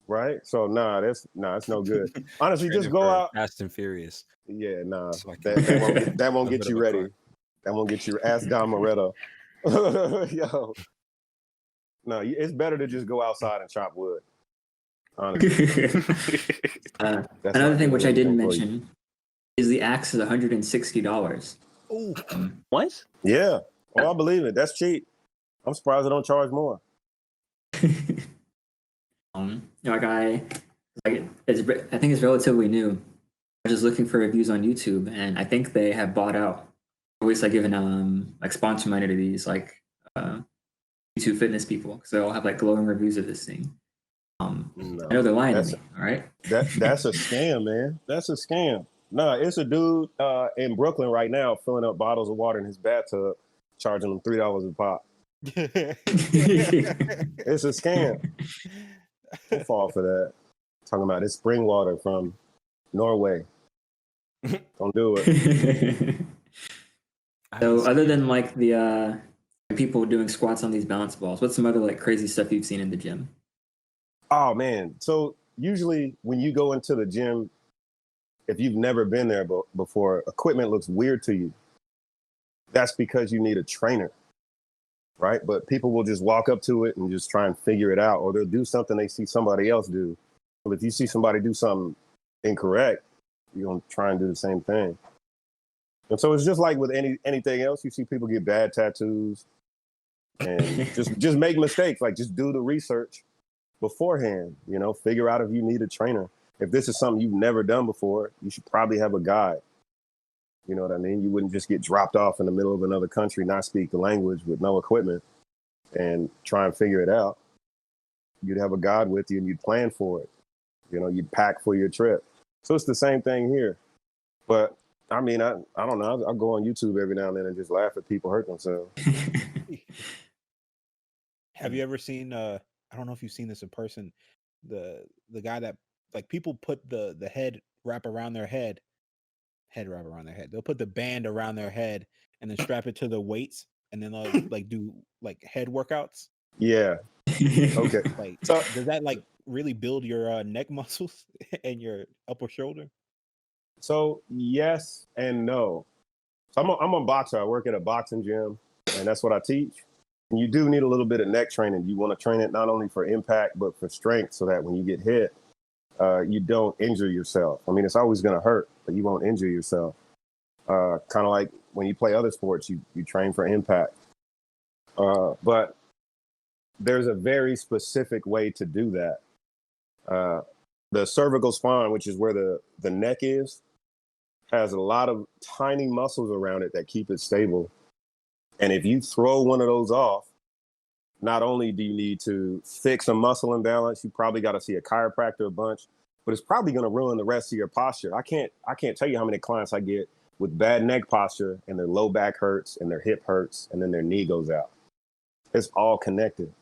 Right? So it's no good. Honestly, just Training go for out. Fast and Furious. Yeah, nah, So I can- that won't A get bit you of a ready. car. That won't get you. Ask Don Moretta. Yo, no, it's better to just go outside and chop wood. Honestly, That's Another not thing which I good didn't for you. mention is the axe is $160. Ooh. What? Yeah, oh, I believe it. That's cheap. I'm surprised they don't charge more. Like I think it's relatively new. I was just looking for reviews on YouTube, and I think they have bought out, or at least like given like sponsor money to these like YouTube fitness people, because they all have like glowing reviews of this thing. No, I know they're lying to that's me. All right. that's a scam, man. That's a scam. Nah, it's a dude in Brooklyn right now filling up bottles of water in his bathtub, charging them $3 a pop. It's a scam. Don't fall for that. Talking about it's spring water from Norway. Don't do it. So other than like the people doing squats on these balance balls, what's some other like crazy stuff you've seen in the gym? Oh man. So usually when you go into the gym, if you've never been there before, equipment looks weird to you. That's because you need a trainer, right? But people will just walk up to it and just try and figure it out, or they'll do something they see somebody else do. But if you see somebody do something incorrect, you're gonna try and do the same thing. And so it's just like with anything else. You see people get bad tattoos and just make mistakes. Like just do the research beforehand. You know, figure out if you need a trainer. If this is something you've never done before, you should probably have a guide. You know what I mean? You wouldn't just get dropped off in the middle of another country, not speak the language with no equipment, and try and figure it out. You'd have a guide with you and you'd plan for it. You know, you'd pack for your trip. So it's the same thing here. But I mean, I don't know. I'll go on YouTube every now and then and just laugh at people hurt themselves. Have you ever seen? I don't know if you've seen this in person. The guy that like people put the head wrap around their head. They'll put the band around their head and then strap it to the weights, and then they'll like do like head workouts. Yeah. Okay. Like, So does that like really build your neck muscles and your upper shoulder? So yes and no. So I'm a boxer. I work at a boxing gym, and that's what I teach. And you do need a little bit of neck training. You want to train it not only for impact but for strength, so that when you get hit, you don't injure yourself. I mean, it's always going to hurt, but you won't injure yourself. Kind of like when you play other sports, you train for impact. But there's a very specific way to do that. The cervical spine, which is where the neck is, has a lot of tiny muscles around it that keep it stable. And if you throw one of those off, not only do you need to fix a muscle imbalance, you probably got to see a chiropractor a bunch, but it's probably going to ruin the rest of your posture. I can't tell you how many clients I get with bad neck posture and their low back hurts and their hip hurts and then their knee goes out. It's all connected.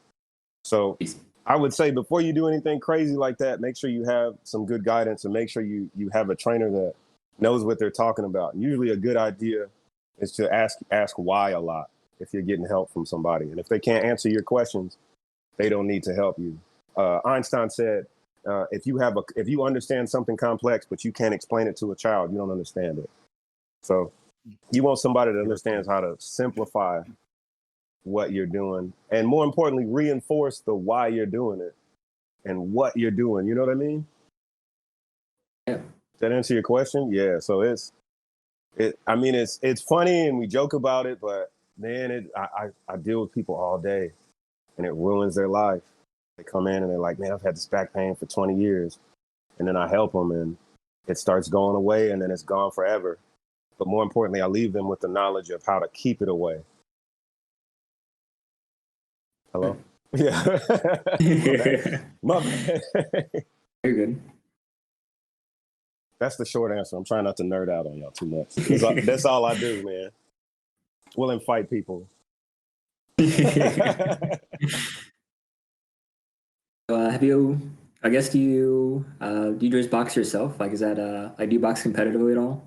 So I would say before you do anything crazy like that, make sure you have some good guidance and make sure you have a trainer that knows what they're talking about. And usually a good idea is to ask why a lot if you're getting help from somebody. And if they can't answer your questions, they don't need to help you. Einstein said, if you understand something complex, but you can't explain it to a child, you don't understand it. So you want somebody that understands how to simplify what you're doing, and more importantly, reinforce the why you're doing it and what you're doing. You know what I mean? Yeah. Does that answer your question? Yeah. So it's funny and we joke about it, but man, I deal with people all day and it ruins their life. They come in and they're like, man, I've had this back pain for 20 years. And then I help them and it starts going away and then it's gone forever. But more importantly, I leave them with the knowledge of how to keep it away. Hello? Yeah. My bad. You're good. That's the short answer. I'm trying not to nerd out on y'all too much. That's all I do, man. Will and fight people. Have you? I guess do you just box yourself? Like, is that like do you box competitively at all?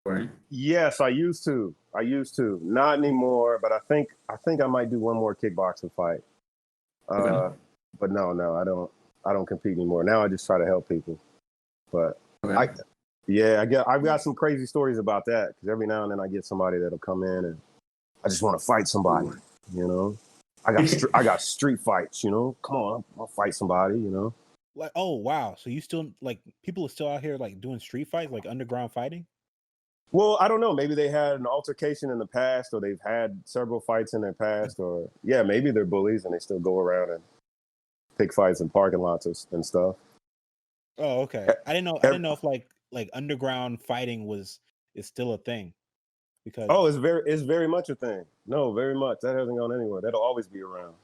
Or Yes, I used to. Not anymore, but I think I might do one more kickboxing fight. Okay. But no, I don't compete anymore. Now I just try to help people. But okay. I've got some crazy stories about that because every now and then I get somebody that'll come in and I just want to fight somebody. You know, I got street fights. You know, come on, I'll fight somebody. You know. Like, oh wow, so you still like people are still out here like doing street fights, like underground fighting? Well, I don't know. Maybe they had an altercation in the past, or they've had several fights in their past, or yeah, maybe they're bullies and they still go around and pick fights in parking lots and stuff. Oh, okay. I didn't know. I didn't know if like underground fighting is still a thing. Because Oh, it's very much a thing. No, very much. That hasn't gone anywhere. That'll always be around.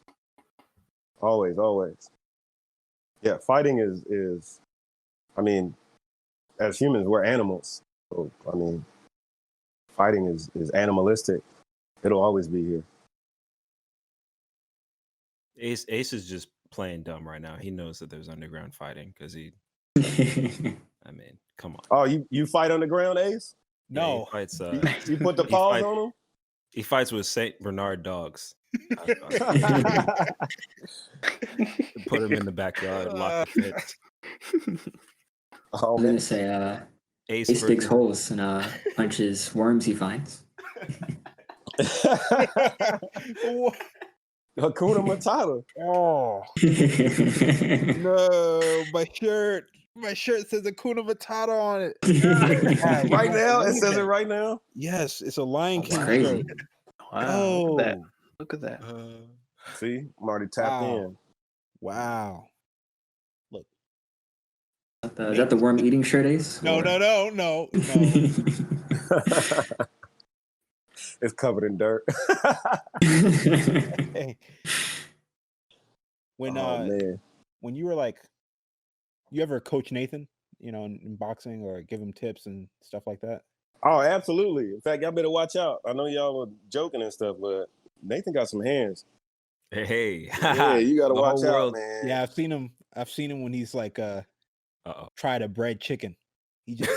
Always, always. Yeah, fighting is. I mean, as humans, we're animals. So I mean, fighting is animalistic. It'll always be here. Ace is just playing dumb right now. He knows that there's underground fighting because he. I mean, come on. Oh, you fight underground, Ace? Yeah, no, he fights. You put the He paws fight- on He fights with Saint Bernard dogs. them? Put him in the backyard, lock the fence. Oh I'm man. gonna say Ace Ace digs versus- holes and punches worms he finds. Hakuna Matata. oh no, my shirt says Hakuna Matata on it. Right now, it says it right now. Yes, it's a Lion That's King crazy. shirt. Wow. Oh, Look at that. See, I'm already tapped Wow. in. wow. Look, Is that the worm eating shirt, Ace? no. It's covered in dirt. Hey. When Oh man. when you were like, you ever coach Nathan, in boxing or give him tips and stuff like that? Oh, absolutely. In fact, y'all better watch out. I know y'all were joking and stuff, but Nathan got some hands. Hey, Yeah, you gotta The watch whole out, world- man. Yeah, I've seen him when he's like Uh-oh. tried a bread chicken. He just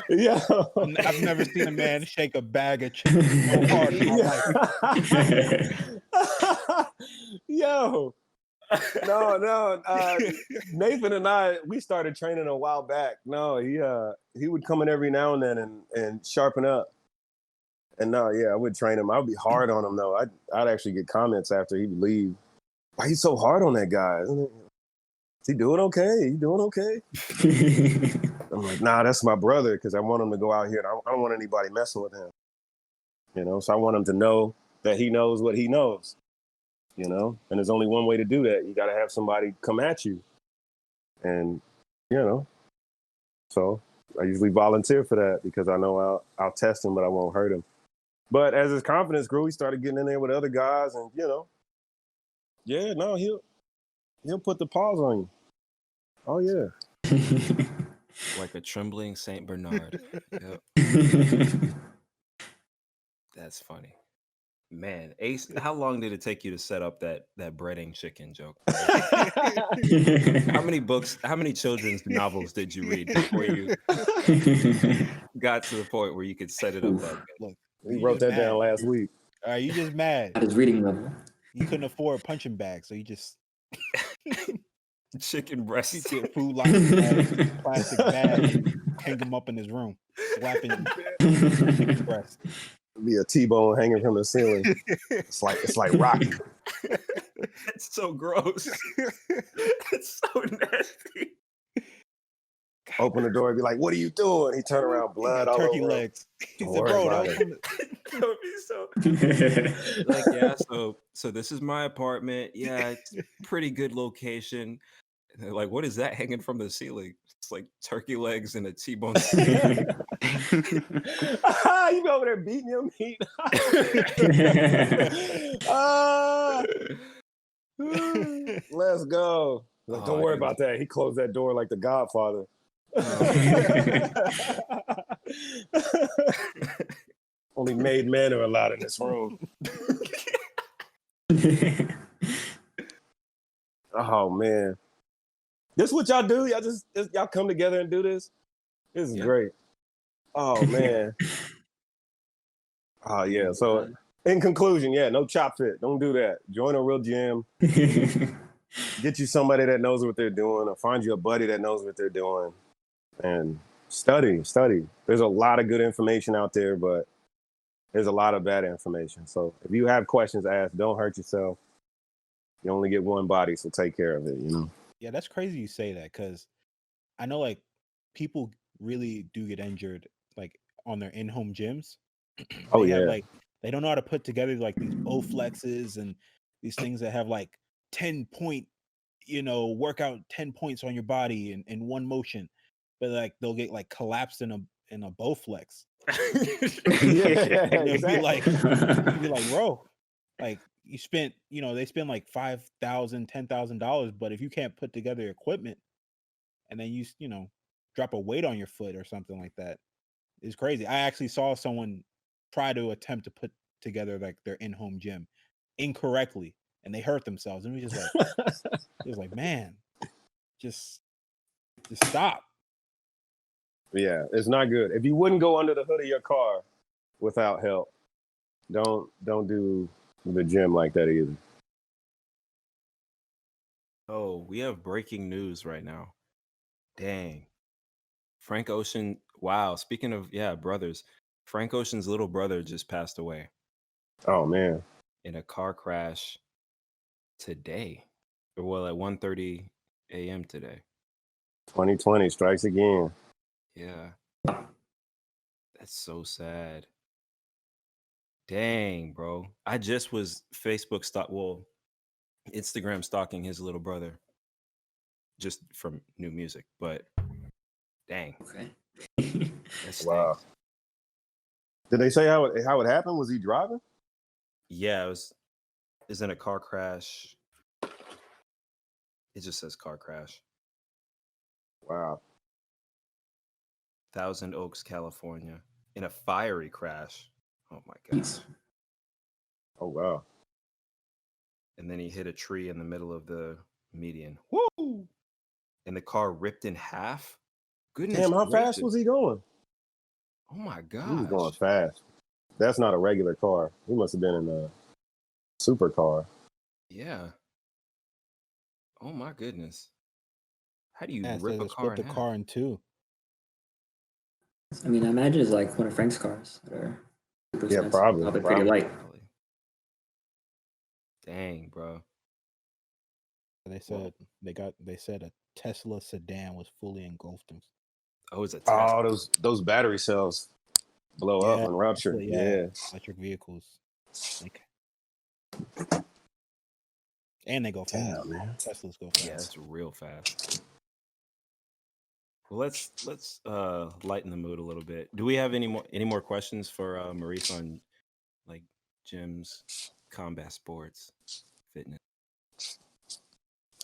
Yeah. I've never seen a man shake a bag of chicken so hard in my life. Yo. No. Nathan and I, we started training a while back. No, he would come in every now and then and sharpen up. And no, yeah, I would train him. I would be hard on him though. I'd actually get comments after he would leave. Why you so hard on that guy? Is he doing okay? You doing okay? I'm like, nah, that's my brother, because I want him to go out here and I don't want anybody messing with him. So I want him to know that he knows what he knows. And there's only one way to do that. You got to have somebody come at you. And, so I usually volunteer for that because I know I'll test him, but I won't hurt him. But as his confidence grew, he started getting in there with other guys and, yeah, no, he'll put the paws on you. Oh, yeah. like a trembling Saint Bernard. Yep, that's funny. Man, Ace, how long did it take you to set up that breading chicken joke? How many books, how many children's novels did you read before you got to the point where you could set it up that good? Look, We you wrote just that down mad. last week. All right, you just mad. At his reading level. He couldn't afford punching bags, so he just Chicken he breast. get food line bags, plastic bags, hang them up in his room, slapping chicken breast. Be a T-bone hanging from the ceiling. It's like Rocky. It's so gross. It's so nasty. Open the door and be like, "What are you doing?" He turn around, He blood got all turkey over him. legs. He Don't said, worry "Bro, about that it." That would be so. Like, yeah, so this is my apartment. Yeah, it's a pretty good location. And they're like, what is that hanging from the ceiling? It's like turkey legs and a T-bone steak. You go over there beating your meat. Ah, let's go. Like, Oh, don't worry dude. about that. He closed that door like the Godfather. Only made men are allowed in this room. Oh man, this what y'all do? Y'all just y'all come together and do this? This is Yeah. great. Oh man. Oh yeah. So in conclusion, yeah, no chop fit. Don't do that. Join a real gym. Get you somebody that knows what they're doing, or find you a buddy that knows what they're doing, and study. There's a lot of good information out there, but there's a lot of bad information. So if you have questions, ask. Don't hurt yourself. You only get one body, so take care of it. Yeah, that's crazy you say that because I know like people really do get injured like on their in-home gyms. Oh, They have yeah. like they don't know how to put together like these Bowflexes and these things that have like 10-point, workout 10 points on your body in one motion, but like they'll get like collapsed in a Bowflex. Yeah, And they'll be like, exactly. bro, like you spent, they spend like $5,000, $10,000, but if you can't put together equipment and then you drop a weight on your foot or something like that, it's crazy. I actually saw someone try to attempt to put together like their in-home gym incorrectly, and they hurt themselves. And we just like, it was like, man, just stop. Yeah, it's not good. If you wouldn't go under the hood of your car without help, don't do the gym like that either. Oh, we have breaking news right now. Dang. Frank Ocean. Wow. Speaking of, brothers, Frank Ocean's little brother just passed away Oh man. in a car crash today. Or well, at 1:30 a.m. today. 2020 strikes again. Yeah. That's so sad. Dang, bro. I just was Instagram stalking his little brother just from new music, but dang. Okay. That stinks. Wow. Did they say how it happened? Was he driving? Yeah, it was in a car crash. It just says car crash. Wow. Thousand Oaks, California, in a fiery crash. Oh my god. Jeez. Oh wow. And then he hit a tree in the middle of the median. Woo! And the car ripped in half. Goodness Damn, how fast gracious. was he going? Oh my He was going gosh. fast. That's not a regular car. He must have been in a supercar. Yeah. Oh my goodness. How do you Yeah, it rip says a it car split in the half? car in two. I mean, I imagine it's like one of Frank's cars that are super Yeah, expensive, probably. pretty light. Probably. Dang, bro. They said a Tesla sedan was fully engulfed in. Oh, it's a Tesla. Oh, those battery cells blow up Yeah, and rupture. yeah. Yeah. Electric vehicles. Like, and they go fast. Damn, man. Teslas go fast. Yeah, it's real fast. Well, let's lighten the mood a little bit. Do we have any more questions for Maurice on like gyms, combat sports, fitness?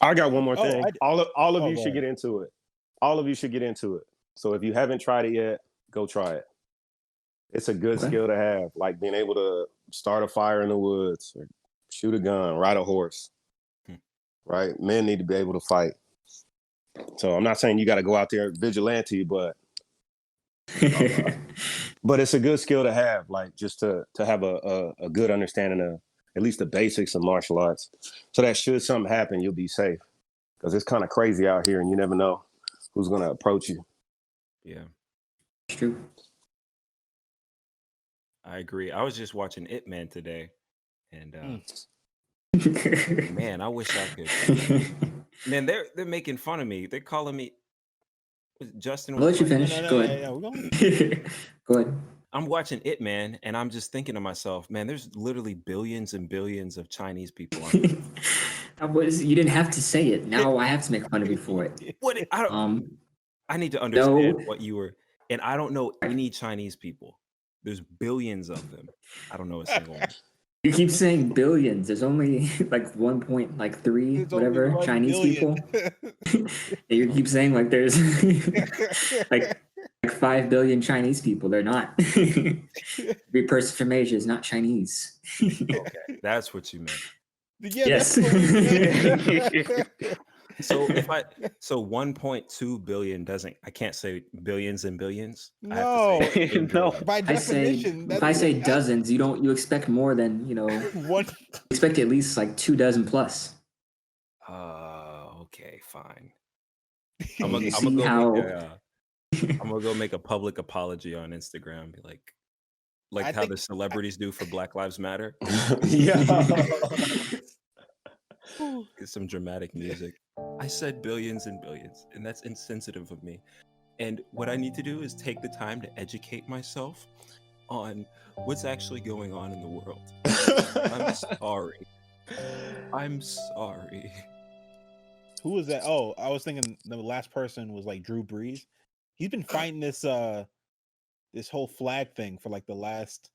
I got one more Oh, thing. I d- All of Oh, you go should ahead. get into it. All of you should get into it. So if you haven't tried it yet, go try it. It's a good Okay. skill to have, like being able to start a fire in the woods, or shoot a gun, ride a horse. Right? Men need to be able to fight. So I'm not saying you got to go out there vigilante, but it's a good skill to have, like just to have a good understanding of at least the basics of martial arts. So that should something happen, you'll be safe. Because it's kind of crazy out here and you never know who's going to approach you. Yeah, It's true. I agree. I was just watching Ip Man today, and man, I wish I could. Man, they're making fun of me. They're calling me. Justin I'll was let you like, finish. No, Go yeah, ahead. yeah, we're going. Go ahead. I'm watching Ip Man, and I'm just thinking to myself, man, there's literally billions and billions of Chinese people. You didn't have to say it. Now I have to make fun of you for it. What? I don't. I need to No. understand what you were, and I don't know any Chinese people. There's billions of them. I don't know a single one. You keep saying billions. There's only like 1.3 There's only whatever 1 Chinese billion. people. And you keep saying like there's like 5 billion Chinese people. They're not. Every person from Asia is not Chinese. Okay, that's what you meant. Yeah, Yes. that's what we meant. So 1.2 billion doesn't. I can't say billions and billions. I have No. to say in No. billions. By I say definition, if I say dozens, you expect more than one. expect at least like 2 dozen plus. Okay, fine. And I'm you gonna see go how I'm gonna go make a public apology on Instagram. Be like I how think- the celebrities do for Black Lives Matter. Yeah. Get some dramatic music. I said billions and billions, and that's insensitive of me. And what I need to do is take the time to educate myself on what's actually going on in the world. I'm sorry. I'm sorry. Who was that? Oh, I was thinking the last person was like Drew Brees. He's been fighting this this whole flag thing for like the last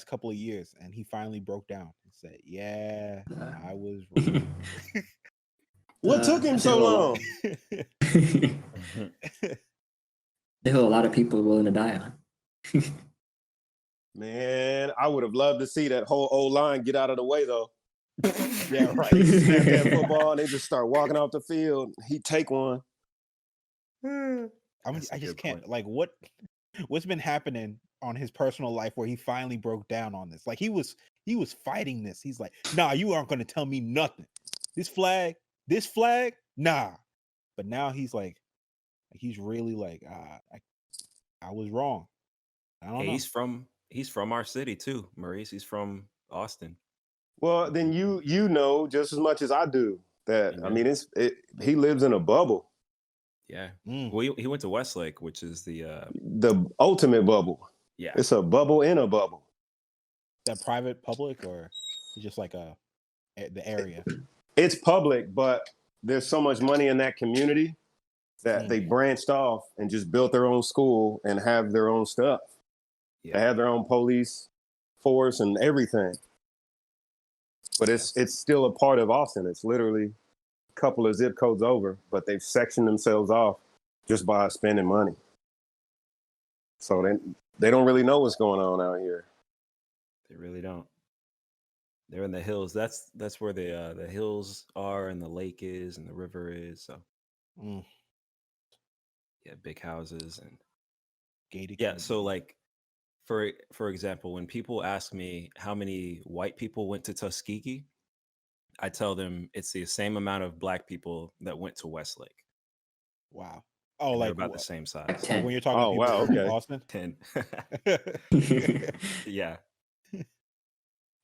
couple of years, and he finally broke down and said, "Yeah, I was wrong." What took him so long? There were a lot of people willing to die on. Man, I would have loved to see that whole old line get out of the way though. Yeah, right. Snap that football and they just start walking off the field. He take one. I That's a just good can't point. like what's been happening on his personal life where he finally broke down on this. Like he was fighting this. He's like, "Nah, you aren't going to tell me nothing. This flag, nah." But now he's like he's really like, I was wrong. I don't Hey, know. he's from our city too, Maurice. He's from Austin. Well, then you know just as much as I do that I Yeah. mean he lives in a bubble. Yeah. Mm. Well, he went to Westlake, which is the The ultimate bubble. yeah. It's a bubble in a bubble. That private, public, or it's just like the area? It's public, but there's so much money in that community that they branched off and just built their own school and have their own stuff. Yeah. They have their own police force and everything. But it's still a part of Austin. It's literally a couple of zip codes over, but they've sectioned themselves off just by spending money. So they don't really know what's going on out here. They really don't. They're in the hills. That's where the hills are, and the lake is, and the river is. So Mm. yeah, big houses and Gated yeah. So community. like for example, when people ask me how many white people went to Tuskegee, I tell them it's the same amount of black people that went to Westlake. Wow. Oh, And they're like about the same size. Like like 10. when you're talking Oh, to people wow, from okay. Austin. 10. Yeah.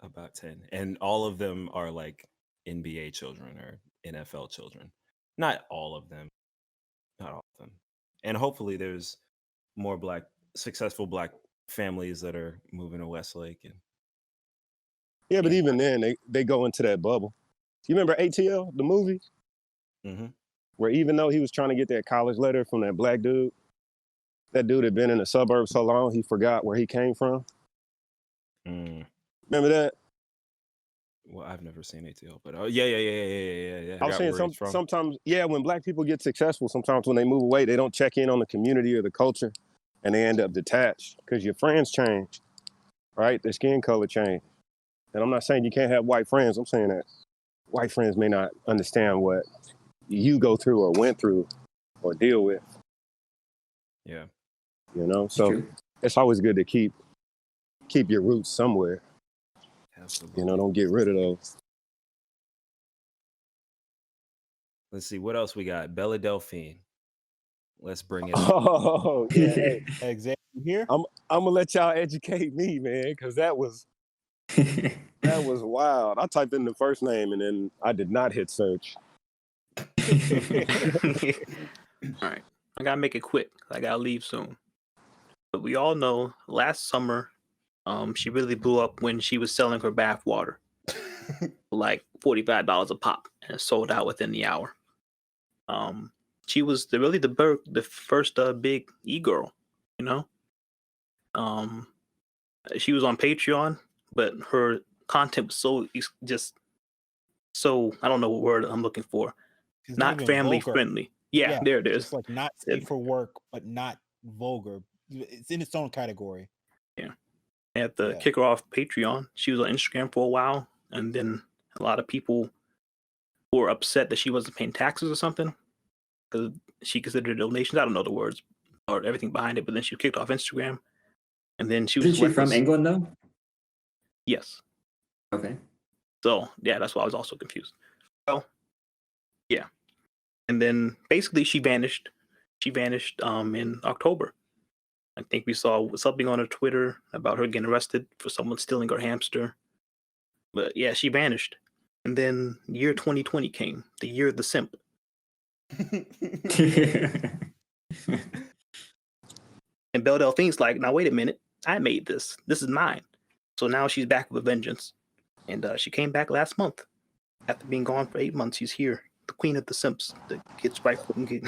About 10. And all of them are like NBA children or NFL children. Not all of them. Not all of them. And hopefully there's more successful black families that are moving to Westlake. And Yeah, but even then, they go into that bubble. You remember ATL, the movie? Mhm. Where even though he was trying to get that college letter from that black dude, that dude had been in the suburbs so long, he forgot where he came from. Mm. Remember that? Well, I've never seen ATL, but yeah. I was Forgot saying where he's from. sometimes, yeah, when black people get successful, sometimes when they move away, they don't check in on the community or the culture, and they end up detached because your friends change, right? Their skin color change. And I'm not saying you can't have white friends. I'm saying that white friends may not understand what you go through or went through or deal with, Yeah. you know? So True. it's always good to keep your roots somewhere, Absolutely. you know, don't get rid of those. Let's see what else we got. Bella Delphine. Let's bring it up. Oh, yeah. Hey, Exactly here. I'm gonna let y'all educate me, man, because that was wild. I typed in the first name and then I did not hit search. All right, I gotta make it quick. I gotta leave soon. But we all know last summer, she really blew up when she was selling her bath water, for like $45 a pop, and it sold out within the hour. She was the first big e-girl, you know. She was on Patreon, but her content was so I don't know what word I'm looking for. It's Not even family vulgar. friendly. Yeah, there it is. It's like not safe for work, but not vulgar. It's in its own category. At the Yeah. kick her off Patreon. She was on Instagram for a while, and then a lot of people were upset that she wasn't paying taxes or something because she considered donations. I don't know the words or everything behind it, but then she kicked off Instagram, and then she was Isn't she from reckless. England though? Yes. Okay. So yeah, that's why I was also confused. So yeah, and then basically she vanished. She vanished in October. I think we saw something on her Twitter about her getting arrested for someone stealing her hamster. But yeah, she vanished. And then year 2020 came, the year of the simp. And Belle Delphine's like, now wait a minute, I made this. This is mine. So now she's back with a vengeance. And she came back last month. After being gone for 8 months, she's here. The queen of the simps that gets rightfully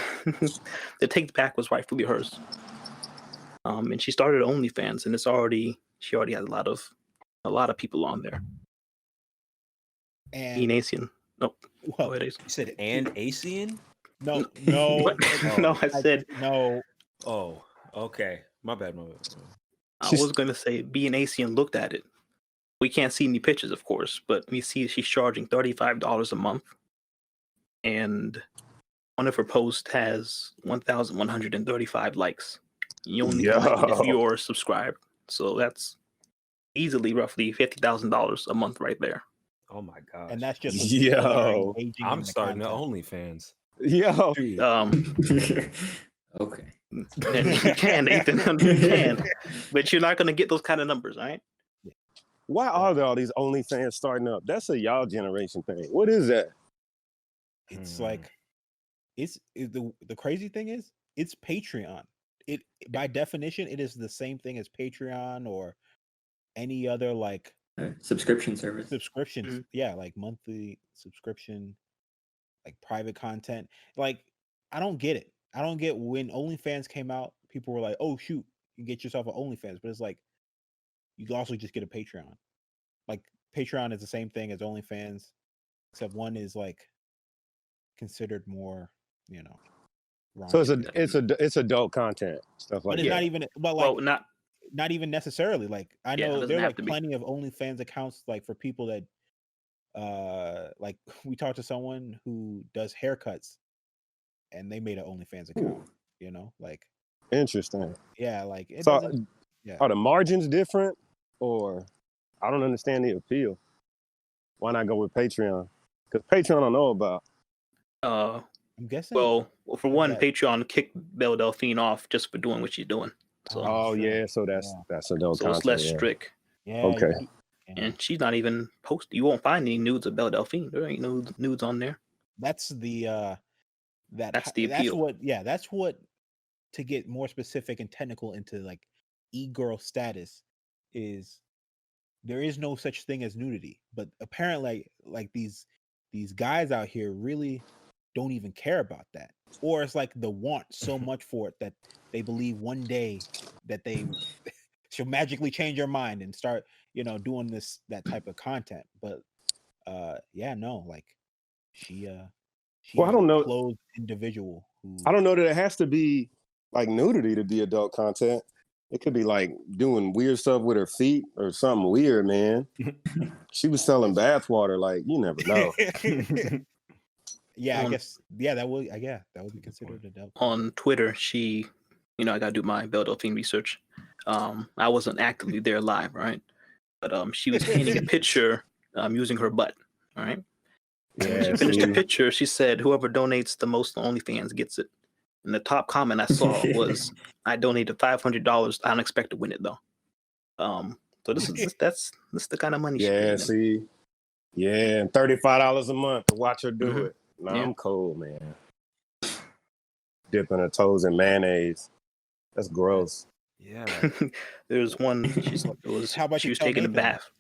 the take back was rightfully hers. And she started OnlyFans, and she already has a lot of people on there. And Being Asian. Nope. well, Oh, it is. You said and Asian? no, What? No, I said no. Oh, okay. My bad. I was going to say being Asian looked at it. We can't see any pictures, of course, but we see she's charging $35 a month. And one of her posts has 1,135 likes. You only can like it if you're subscribed. So that's easily roughly $50,000 a month right there. Oh my god. And that's just for Yo. people that are engaging in I'm the starting content. OnlyFans. Yo, Okay. And you can, Nathan, you can. But you're not going to get those kind of numbers, right? why are there all these OnlyFans starting up? That's a y'all generation thing. What is that? It's like the crazy thing is it's Patreon. It by definition it is the same thing as Patreon or any other like Subscription service. subscriptions. Yeah, like monthly subscription, like private content. Like I don't get it. I don't get when OnlyFans came out, people were like, "Oh shoot, you get yourself an OnlyFans," but it's like you can also just get a Patreon. Like Patreon is the same thing as OnlyFans, except one is like considered more, wrong. So it's adult content stuff like but it's that. not even. But Well, like, not even necessarily. Like I Yeah, it know doesn't there are have like to be. plenty of OnlyFans accounts like for people that like we talked to someone who does haircuts and they made an OnlyFans account, like Interesting. yeah, like it So doesn't yeah. are the margins different, or I don't understand the appeal? Why not go with Patreon? Because Patreon I don't know about. I'm guessing Well, for one, that- Patreon kicked Belle Delphine off just for doing what she's doing. So, Oh sure. yeah, so that's adult so content. it's less yeah. strict. yeah, okay. And she's not even posted. You won't find any nudes of Belle Delphine. There ain't no nudes on there. That's the That's the appeal. That's what to get more specific and technical into like e-girl status is there is no such thing as nudity, but apparently like these guys out here really don't even care about that, or it's like the want so much for it that they believe one day that they she'll magically change your mind and start doing that type of content. But no, like she Well, I don't know. clothed individual who I don't know that it has to be like nudity to be adult content. It could be like doing weird stuff with her feet or something weird, man. She was selling bathwater, like you never know. I guess that would be considered adult. On Twitter, she, I got to do my Belle Delphine research. I wasn't actively there live, right? But she was painting a picture using her butt, all right? When Yeah, she finished the see? picture, she said, whoever donates the most to OnlyFans gets it. And the top comment I saw was, I donated $500. I don't expect to win it, though. So that's the kind of money she Yeah, made. see, yeah, and $35 a month to watch her do Mhm. it. Nah, Yeah. I'm cold, man. Dipping her toes in mayonnaise. That's gross. Yeah. There's one. How about she you was tell taking a Nathan? bath.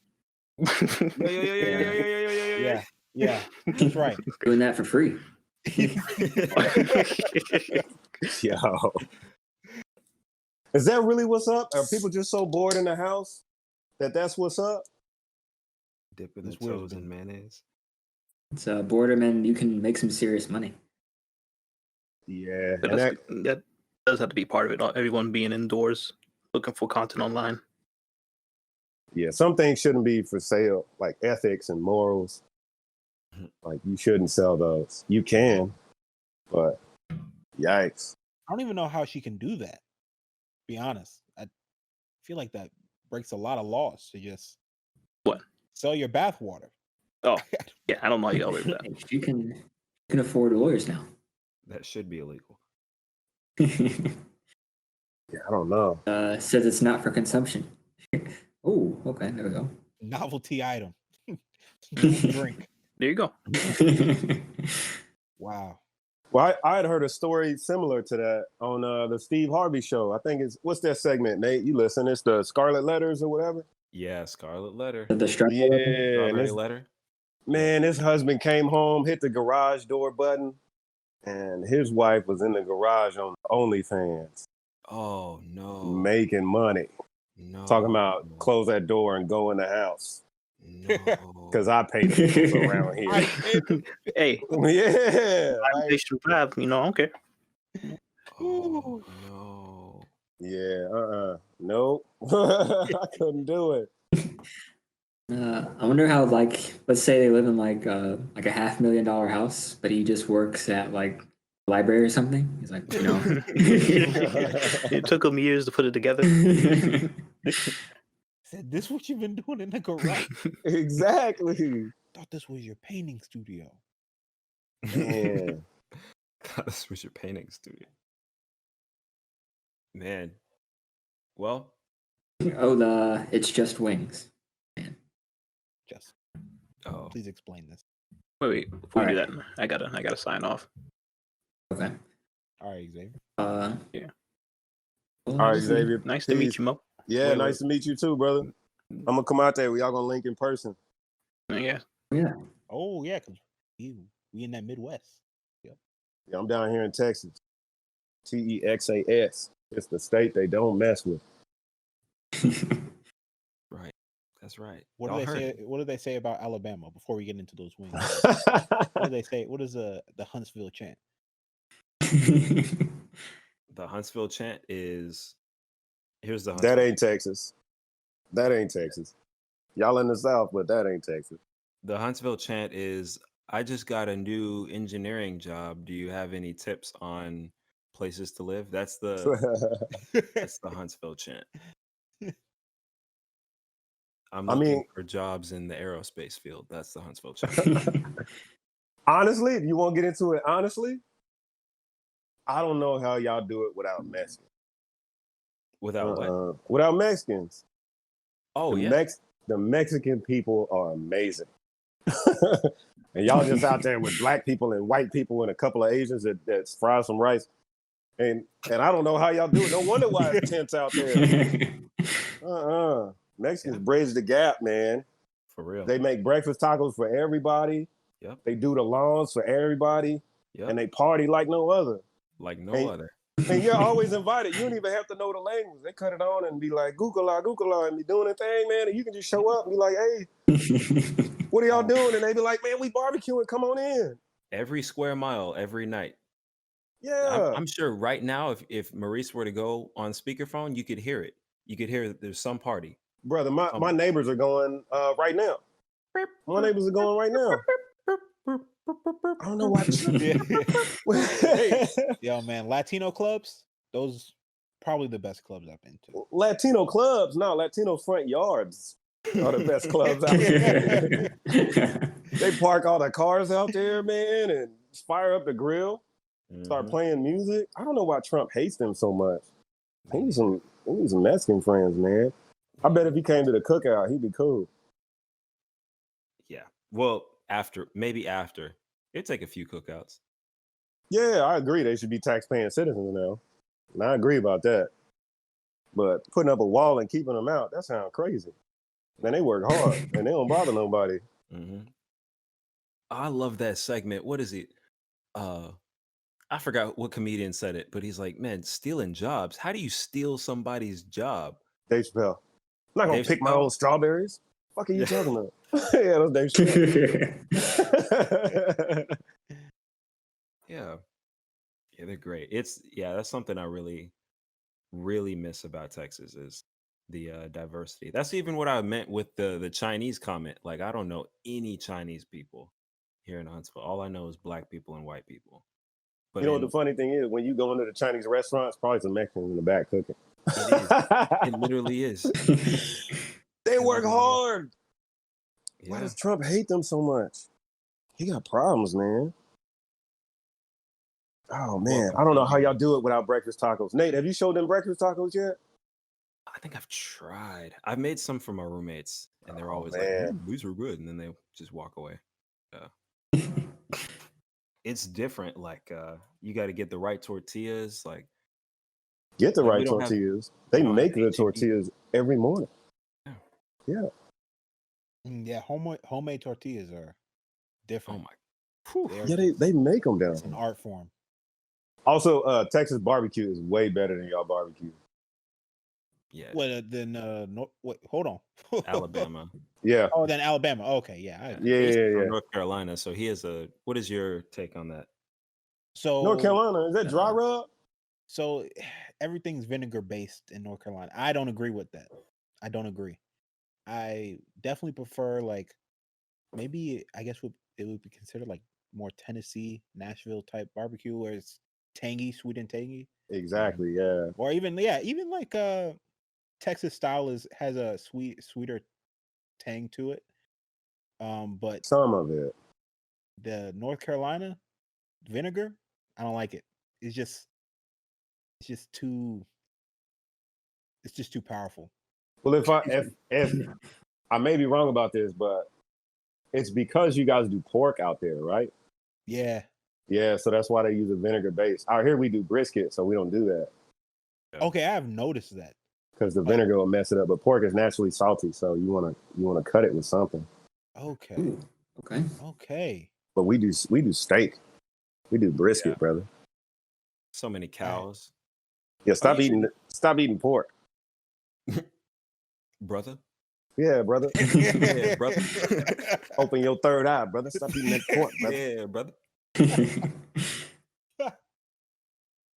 Yeah, that's right. Doing that for free. Yo. Is that really what's up? Are people just so bored in the house that that's what's up? Dipping the This weird toes thing. in mayonnaise. It's boredom, and you can make some serious money. Yeah. But And that, that does have to be part of it. Everyone being indoors, looking for content online. yeah, some things shouldn't be for sale, like ethics and morals. Like you shouldn't sell those. You can, but yikes. I don't even know how she can do that. Be honest, I feel like that breaks a lot of laws to just What? sell your bathwater. Oh, yeah, I don't know you always that. You can afford lawyers now. That should be illegal. Yeah, I don't know. Says it's not for consumption. Oh, okay, there we go. Novelty item. Don't drink. There you go. Wow. Well, I had heard a story similar to that on the Steve Harvey show. I think it's what's that segment, Nate? You listen? It's the Scarlet Letters or whatever. Yeah, Scarlet Letter. The struggle. Yeah, and Strawberry this, Letter. man, his husband came home, hit the garage door button, and his wife was in the garage on OnlyFans Oh no. making money. No. Talking about close that door and go in the house No. because I pay the bills around here. Hey, Yeah, they should have, you know, okay. Oh no. yeah, nope, I couldn't do it. I wonder how, like, let's say they live in like a $500,000 house, but he just works at like a library or something. He's like, you know, It took him years to put it together. Said, this what you've been doing in the garage? Exactly. Thought this was your painting studio. Yeah. God, this was your painting studio. Man. Well, oh, it's just wings. Just oh, please explain this. Wait, before we do Alright. that, I gotta sign off. Okay. All right, Xavier. Yeah. All right, Xavier. Nice to meet peace. you, Mo. Yeah, Wait, nice to meet you too, brother. I'm gonna come out there. We all gonna link in person. Yeah. Yeah. Oh yeah, because we in that Midwest. Yeah, I'm down here in Texas. TEXAS. It's the state they don't mess with. right. That's right. What Y'all do they heard say? it. What do they say about Alabama before we get into those wins? What do they say? What is the Huntsville chant? The Huntsville chant is here's the That Huntsville. ain't Texas. That ain't Texas. Y'all in the South, but that ain't Texas. The Huntsville chant is I just got a new engineering job. Do you have any tips on places to live? That's the Huntsville chant. I'm I looking mean- for jobs in the aerospace field. That's the Huntsville chant. Honestly, if you want to get into it, honestly, I don't know how y'all do it without Mexicans. Without what? Without Mexicans. Oh the yeah. The Mexican people are amazing. And y'all just out there with black people and white people and a couple of Asians that fry some rice. And I don't know how y'all do it. No wonder why it's tense out there. Mexicans bridge the gap, man. For real. They make breakfast tacos for everybody. Yep. They do the lawns for everybody. Yep. And they party like no other. Like no Hey, other. And you're always invited. You don't even have to know the language. They cut it on and be like, Googala, and be doing a thing, man. And you can just show up and be like, hey, what are y'all doing? And they be like, man, we barbecuing. Come on in. Every square mile, every night. Yeah. I'm sure right now, if Maurice were to go on speakerphone, you could hear it. You could hear that there's some party. Brother, my neighbors are going right now. My neighbors are going right now. I don't know why. Yo, man, Latino clubs, those probably the best clubs I've been to. Latino clubs, no, Latino front yards are the best clubs out there. They park all the cars out there, man, and fire up the grill, start playing music. I don't know why Trump hates them so much. He needs some Mexican friends, man. I bet if he came to the cookout, he'd be cool. Yeah. Well, maybe after. It'd take a few cookouts. Yeah, I agree. They should be tax-paying citizens now. And I agree about that. But putting up a wall and keeping them out, that sounds crazy. Man, they work hard and they don't bother nobody. Mm-hmm. I love that segment. What is it? I forgot what comedian said it, but he's like, man, stealing jobs. How do you steal somebody's job? Dave Chappelle. I'm not going Dave to pick my Chappelle? own strawberries. Fuck are you talking about? Yeah, that's Dave Chappelle. Yeah, they're great. That's something I really, really miss about Texas is the diversity. That's even what I meant with the Chinese comment. Like, I don't know any Chinese people here in Huntsville. All I know is black people and white people. But You know what the funny thing is? When you go into the Chinese restaurants, probably some Mexicans in the back cooking. it literally is. They work hard. Yeah. Why does Trump hate them so much? He got problems, man. Oh, man. I don't know how y'all do it without breakfast tacos. Nate, have you showed them breakfast tacos yet? I think I've tried. I've made some for my roommates, and they're always man. like, "These are good," and then they just walk away. It's different. Like you got to get the right tortillas. Like Get the Like, we right don't have- tortillas. They we don't make have the HEB. tortillas every morning. Yeah, homemade tortillas are oh different. my, Whew. They are Yeah, they make them down it's an here. art form. Also, Texas barbecue is way better than y'all barbecue. yeah, Well, then wait, hold on. Alabama. Yeah, Oh, then Alabama. Okay, yeah. I agree. yeah, He's yeah, from yeah. North Carolina, so he has a. What is your take on that? So North Carolina, is that dry rub? So everything's vinegar based in North Carolina. I don't agree with that. I don't agree. I definitely prefer like maybe I guess it would be considered like more Tennessee, Nashville type barbecue where it's tangy, sweet and tangy. Exactly, yeah. Or even even like Texas style has a sweeter tang to it. But Some of it. the North Carolina vinegar, I don't like it. It's just too powerful. Well, if I may be wrong about this, but it's because you guys do pork out there, right? Yeah. Yeah, so that's why they use a vinegar base. Out here we do brisket, so we don't do that Yeah. Okay, I have noticed that. because the vinegar will mess it up. But pork is naturally salty, so you wanna cut it with something. Okay. Ooh, okay. Okay. But we do steak. We do brisket, brother. So many cows, Yeah, stop you eating pork. brother. Yeah, brother. Yeah, brother. Open your third eye, brother. Stop eating that pork, brother. Yeah, brother.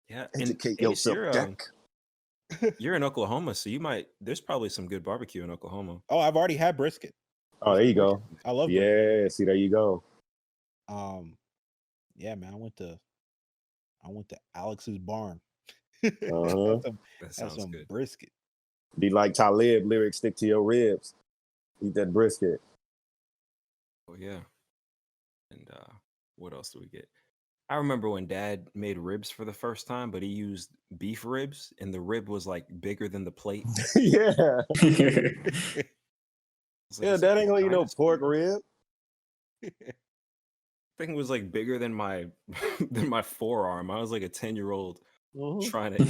Yeah, and Educate Ace, yourself, Jack. you're in Oklahoma, so there's probably some good barbecue in Oklahoma. Oh, I've already had brisket. Oh, there you go. I love brisket. Yeah, see, there you go. Yeah, man, I went to Alex's barn. Uh-huh. That Have sounds some good. brisket. Be like Talib, lyrics stick to your ribs. Eat that brisket. Oh yeah. And what else do we get? I remember when Dad made ribs for the first time, but he used beef ribs, and the rib was like bigger than the plate. Yeah. I was like, Yeah, "Is that this ain't gonna eat no dinosaur?" pork rib. Thing was like bigger than my than my forearm. I was like a 10-year-old Mhm. trying to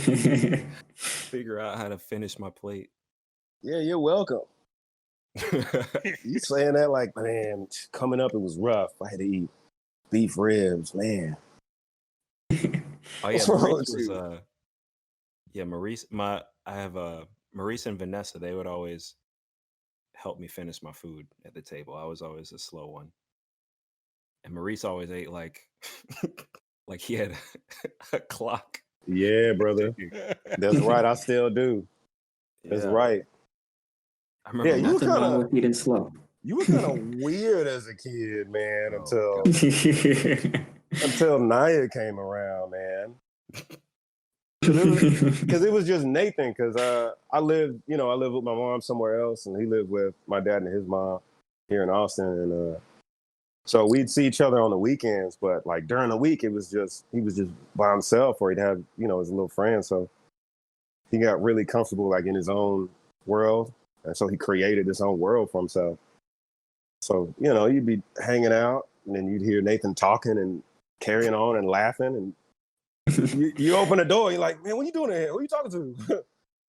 figure out how to finish my plate. Yeah, you're welcome. You saying that like, man, coming up it was rough. I had to eat beef ribs, man. Oh yeah, What's wrong Maurice with was yeah, Maurice I have Maurice and Vanessa, they would always help me finish my food at the table. I was always a slow one. And Maurice always ate like like he had a clock. Yeah, brother. That's right. I still do. That's Yeah. right. I remember Yeah, you Nothing kinda- wrong with eating slow. You were kind of weird as a kid, man, Oh, until God. until Naya came around, man. Because it was just Nathan. Because I lived with my mom somewhere else, and he lived with my dad and his mom here in Austin, and so we'd see each other on the weekends. But like during the week, he was just by himself, or he'd have his little friends. So he got really comfortable like in his own world, and so he created his own world for himself. So you'd be hanging out, and then you'd hear Nathan talking and carrying on and laughing, and you open the door, you're like, man, what you doing in here? Who you talking to?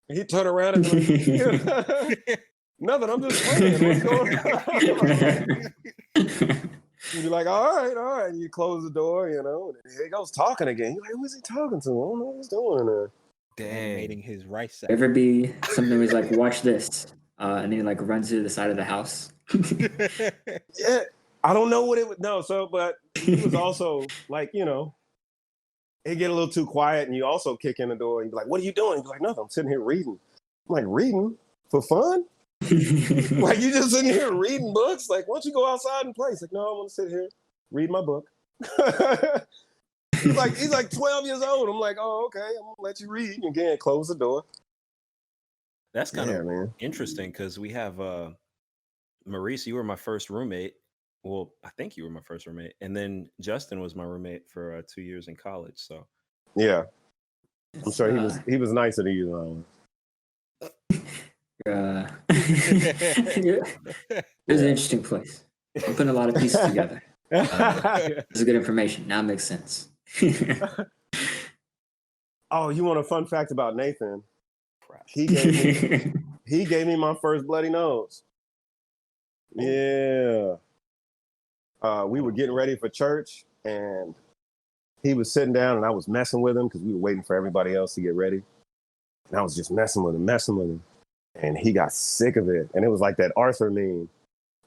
And he turned around and be like, nothing, I'm just playing. What's going on? You'd be like, all right. And you close the door, and he goes talking again. You're like, who is he talking to? I don't know what he's doing there. Dang. Mating his rice sack. Ever be something where he's like, watch this, and then he like runs to the side of the house. Yeah, I don't know what it would. No, but he was also like, it get a little too quiet, and you also kick in the door, and you're like, what are you doing? He's like, nothing, I'm sitting here reading. I'm like, reading? For fun? Like, you just sitting here reading books? Like, why don't you go outside and play? He's like, no, I want to sit here, read my book. He's like 12 years old. I'm like, oh, okay, I'm going to let you read. And again, close the door. That's kind of man. interesting because we have Maurice, you were my first roommate. Well, I think you were my first roommate. And then Justin was my roommate for 2 years in college. So Yeah. I'm sure he was nicer to you than I was. It was an interesting place. I'm putting a lot of pieces together. This is good information. Now it makes sense. Oh, you want a fun fact about Nathan? Crap. He gave me my first bloody nose. Yeah. We were getting ready for church, and he was sitting down, and I was messing with him because we were waiting for everybody else to get ready. And I was just messing with him. And he got sick of it. And it was like that Arthur meme.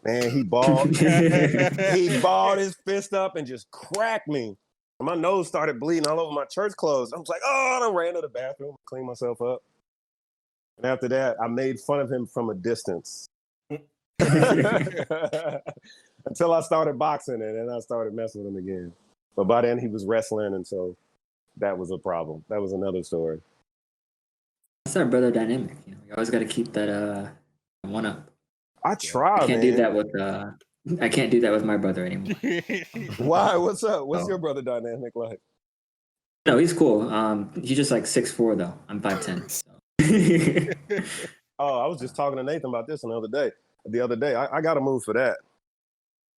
Man, he balled his fist up and just cracked me. And my nose started bleeding all over my church clothes. I was like, oh, I ran to the bathroom, cleaned myself up. And after that, I made fun of him from a distance. Until I started boxing, and then I started messing with him again. But by then he was wrestling, and so that was a problem. That was another story. That's our brother dynamic. You always got to keep that one up. I try, I can't man. do that with I can't do that with my brother anymore. Why? What's up? What's Oh. your brother dynamic like? No, he's cool. He's just like 6'4" though. I'm 5'10". So. Oh, I was just talking to Nathan about this the other day. I got a move for that.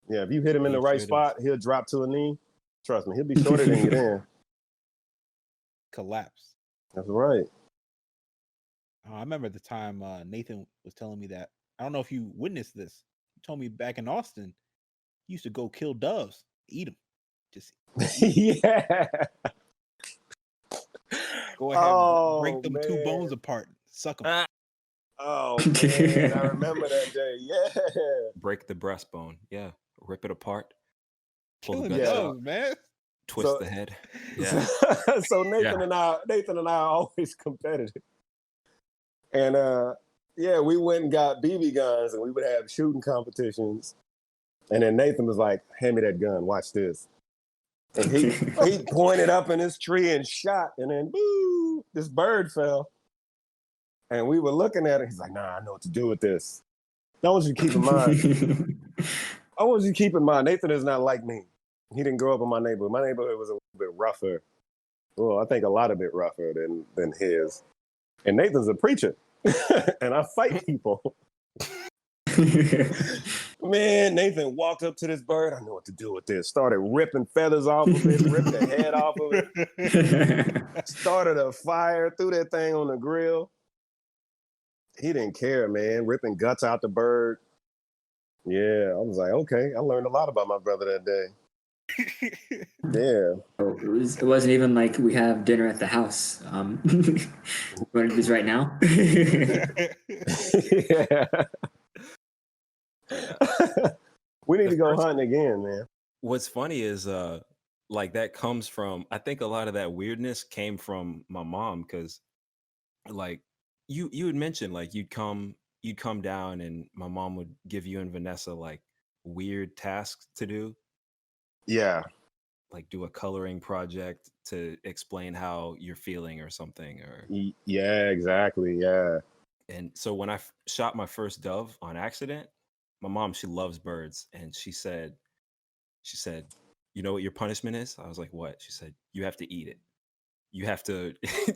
Yeah, if you hit him in the right spot, he'll drop to a knee. Trust me, he'll be shorter than you then. Collapse. That's right. I remember the time Nathan was telling me that. I don't know if you witnessed this. He told me back in Austin, he used to go kill doves, eat them. Just Yeah. go ahead, Oh, break them two man. bones apart, suck them. Oh, man, I remember that day. Yeah. Break the breastbone. Yeah. Rip it apart. Pull the Killing guts doves, out. man. Twist So- the head. Yeah. So Nathan and I are always competitive. And yeah, we went and got BB guns, and we would have shooting competitions. And then Nathan was like, hand me that gun, watch this. And he pointed up in his tree and shot, and then boo, this bird fell. And we were looking at it. He's like, nah, I know what to do with this. I want you to keep in mind. I want you to keep in mind, Nathan is not like me. He didn't grow up in my neighborhood. My neighborhood was a little bit rougher. Well, I think a lot of bit rougher than his. And Nathan's a preacher. And I fight people. Man, Nathan walked up to this bird. I know what to do with this. Started ripping feathers off of it, ripped the head off of it. Started a fire, threw that thing on the grill. He didn't care, man. Ripping guts out the bird. Yeah, I was like, okay. I learned a lot about my brother that day. Yeah. It wasn't even like we have dinner at the house. You want to do this right now? Yeah. We need to go hunting again, man. What's funny is like that comes from, I think a lot of that weirdness came from my mom, because like you had mentioned, like you'd come down and my mom would give you and Vanessa like weird tasks to do, Yeah. like do a coloring project to explain how you're feeling or something. Or Yeah, exactly. Yeah. and so when I shot my first dove on accident, my mom, she loves birds, and she said, you know what your punishment is? I was like, what? She said, you have to eat it. You have to.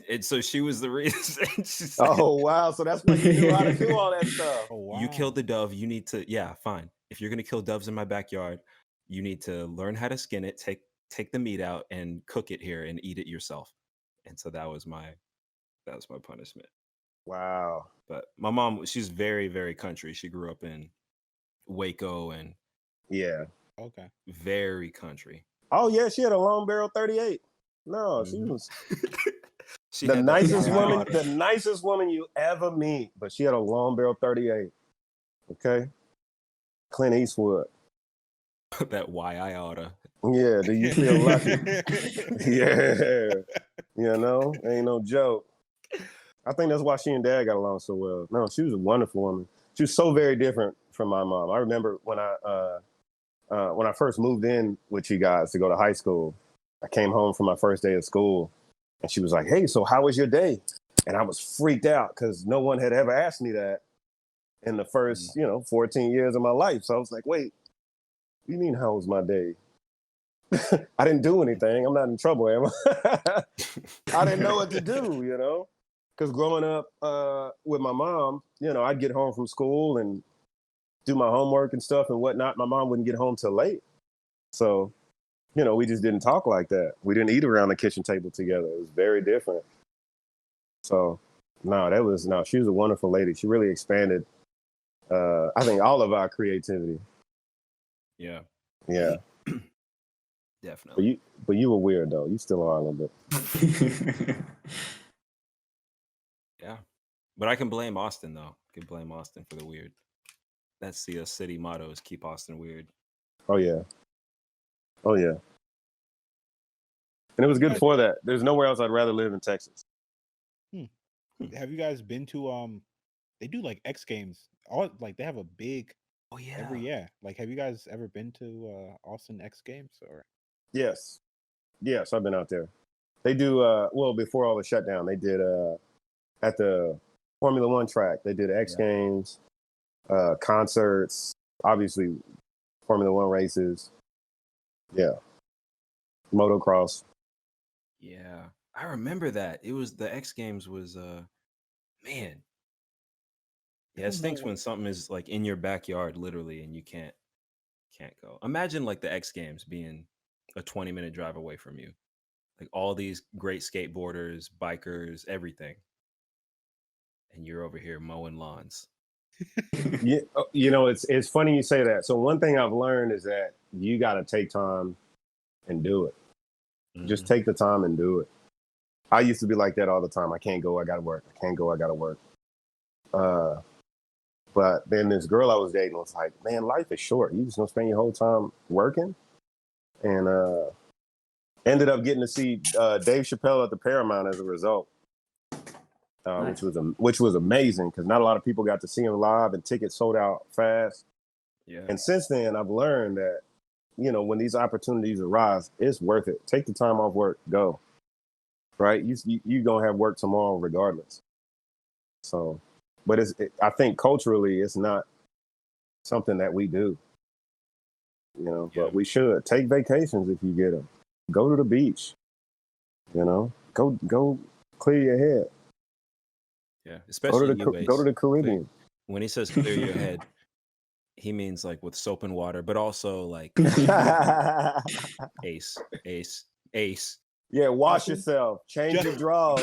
And so she was the reason. She said, Oh, wow. So that's why you knew how to do all that stuff. Oh, wow. you killed the dove. You need to, yeah, fine. If you're gonna kill doves in my backyard, you need to learn how to skin it, take the meat out, and cook it here and eat it yourself. And so that was my punishment. Wow. But my mom, she's very, very country. She grew up in Waco and Yeah. Okay. very country. Oh, yeah. She had a long barrel 38. No, she Mhm. was She the had that nicest fire woman, on the nicest woman you ever meet. But she had a long barrel 38. Okay. Clint Eastwood. her, that why I oughta. Yeah. Do you feel lucky? Yeah. You know, ain't no joke. I think that's why she and Dad got along so well. No, she was a wonderful woman. She was so very different from my mom. I remember when I first moved in with you guys to go to high school. I came home from my first day of school, and she was like, "Hey, so how was your day?" And I was freaked out because no one had ever asked me that in the first, 14 years of my life. So I was like, "Wait, what do you mean how was my day?" I didn't do anything. I'm not in trouble, am I? I didn't know what to do, because growing up with my mom, I'd get home from school and do my homework and stuff and whatnot. My mom wouldn't get home till late. So, you know, we just didn't talk like that. We didn't eat around the kitchen table together. It was very different. So, no, she was a wonderful lady. She really expanded, I think, all of our creativity. Yeah, Yeah. definitely. But you were weird, though. You still are a little bit. Yeah, but I can blame Austin though. I can blame Austin for the weird. That's the city motto: is keep Austin weird. Oh, yeah. Oh, yeah. And it was good for that. There's nowhere else I'd rather live in Texas. Have you guys been to they do like X Games. All like they have a big Oh yeah. every year. Like have you guys ever been to Austin X Games or Yes. Yes, I've been out there. They do, well, before all the shutdown, they did at the Formula One track, they did X Games, concerts, obviously Formula One races. Yeah. Motocross. Yeah, I remember that. It was the X Games was man. Yeah, it don't know stinks what- when something is like in your backyard, literally, and you can't go. Imagine like the X Games being a 20-minute drive away from you. Like all these great skateboarders, bikers, everything. And you're over here mowing lawns. Yeah, you know, it's funny you say that. So one thing I've learned is that you got to take time and do it. Just take the time and do it. I used to be like that all the time. I can't go. I got to work. I can't go. I got to work. But then this girl I was dating was like, man, life is short. You just gonna spend your whole time working? And ended up getting to see Dave Chappelle at the Paramount as a result, Nice. which was amazing because not a lot of people got to see him live, and tickets sold out fast. Yeah. And since then, I've learned that, you know, when these opportunities arise, it's worth it. Take the time off work, go. Right? You gonna have work tomorrow regardless. So, but I think culturally, it's not something that we do. You know, Yeah. but we should take vacations if you get them. Go to the beach. You know, go clear your head. Yeah. Go Especially to you, Ace. go to the Caribbean. When he says clear your head, he means like with soap and water, but also like Ace. Yeah, wash Austin, yourself. Change just- your drawers.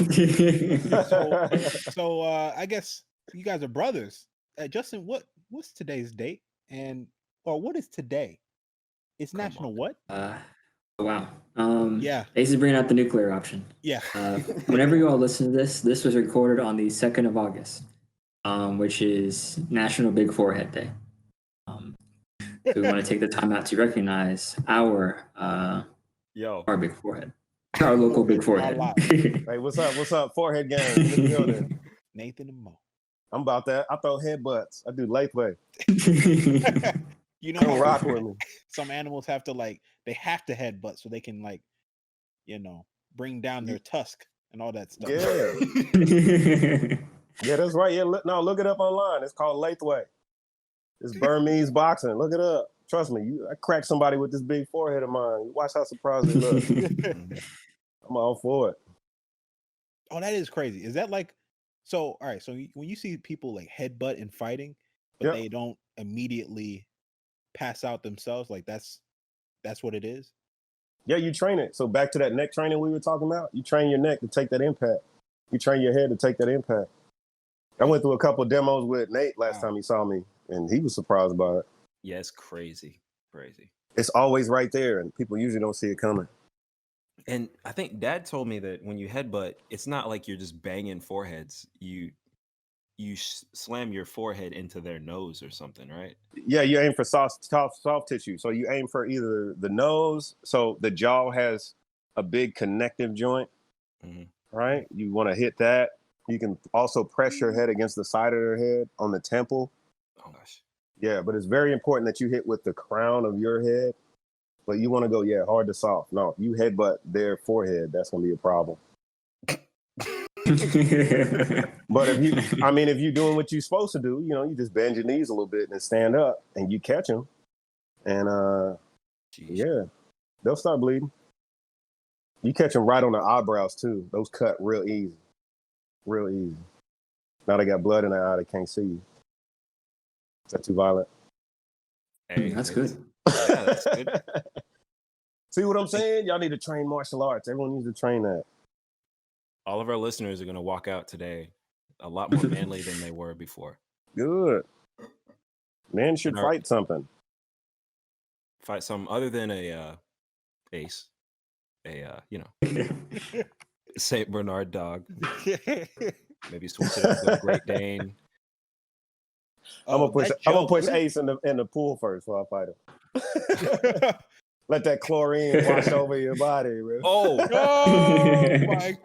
so I guess you guys are brothers. Justin, what's today's date? And or what is today? It's Come National on. what? Wow. Yeah. Ace is bringing out the nuclear option. Yeah. Whenever you all listen to this was recorded on the 2nd of August, which is National Big Forehead Day. So we want to take the time out to recognize our big forehead, our local big forehead. Hey, what's up? What's up? Forehead gang in the building. Nathan and Mo. I'm about that. I throw headbutts. I do Lathway. You know, Don't how rock with me. some animals have to they have to headbutt so they can bring down their tusk and all that stuff. Yeah. Yeah, that's right. Yeah, look it up online. It's called Lathway. It's Burmese boxing. Look it up. Trust me, I crack somebody with this big forehead of mine. Watch how surprised they look. I'm all for it. Oh, that is crazy. Is that like so? All right. So when you see people like headbutt in fighting, but Yep. they don't immediately pass out themselves, like that's what it is. Yeah, you train it. So back to that neck training we were talking about. You train your neck to take that impact. You train your head to take that impact. I went through a couple of demos with Nate last time he saw me, and he was surprised by it. Yeah, it's crazy. It's always right there, and people usually don't see it coming. And I think Dad told me that when you headbutt, it's not like you're just banging foreheads. You slam your forehead into their nose or something, right? Yeah, you aim for soft tissue. So you aim for either the nose, so the jaw has a big connective joint, right? You want to hit that. You can also press your head against the side of their head on the temple. Oh gosh. Yeah, but it's very important that you hit with the crown of your head. But you want to go, hard to soft. No, you headbutt their forehead, that's going to be a problem. But if you're doing what you're supposed to do, you just bend your knees a little bit and stand up and you catch them. And yeah, they'll start bleeding. You catch them right on the eyebrows too. Those cut real easy. Real easy. Now they got blood in their eye, they can't see you. Is that too violent? Hey, That's good. Yeah, that's good. See what I'm saying? Y'all need to train martial arts. Everyone needs to train that. All of our listeners are going to walk out today a lot more manly than they were before. Good. Men should And our- fight something. Fight some other than a ace, Saint Bernard dog. Maybe switch it up to a Great Dane. I'm gonna push. that I'm gonna joke- push Ace in the pool first before I fight him. Let that chlorine wash over your body, bro. Oh, Oh my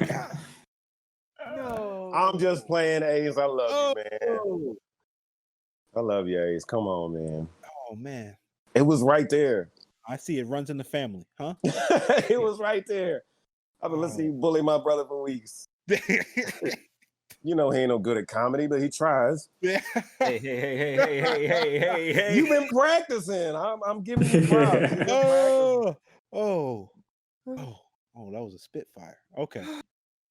god! No, I'm just playing, Ace. I love you, man. Oh, I love you, Ace. Come on, man. oh man, It was right there. I see it runs in the family, huh? It was right there. I've been listening to you bully my brother for weeks. You know he ain't no good at comedy, but he tries. hey, hey, hey, hey, hey, hey, hey, hey, hey. You've been practicing. I'm giving you props. You've been practicing. oh, that was a spitfire. Okay.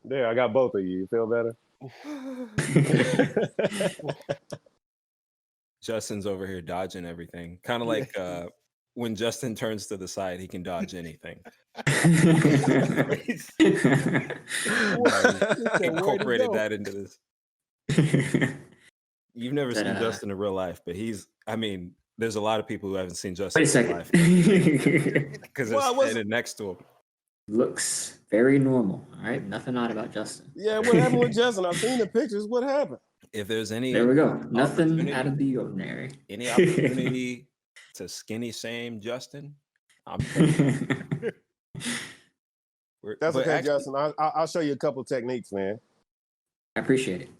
There, I got both of you. You feel better? Justin's over here dodging everything. Kind of like when Justin turns to the side, he can dodge anything. Incorporated that into this. You've never But, seen Justin in real life, but there's a lot of people who haven't seen Justin Wait a in real life second. because Well, I they're was- standing next to him. Looks very normal. All right, nothing odd about Justin. Yeah, what happened with Justin? I've seen the pictures. What happened? If there's any There we go. Nothing opportunity- out of the ordinary. any opportunity to skinny shame Justin, I'm That's but okay, actually, Justin. I'll show you a couple techniques, man. I appreciate it.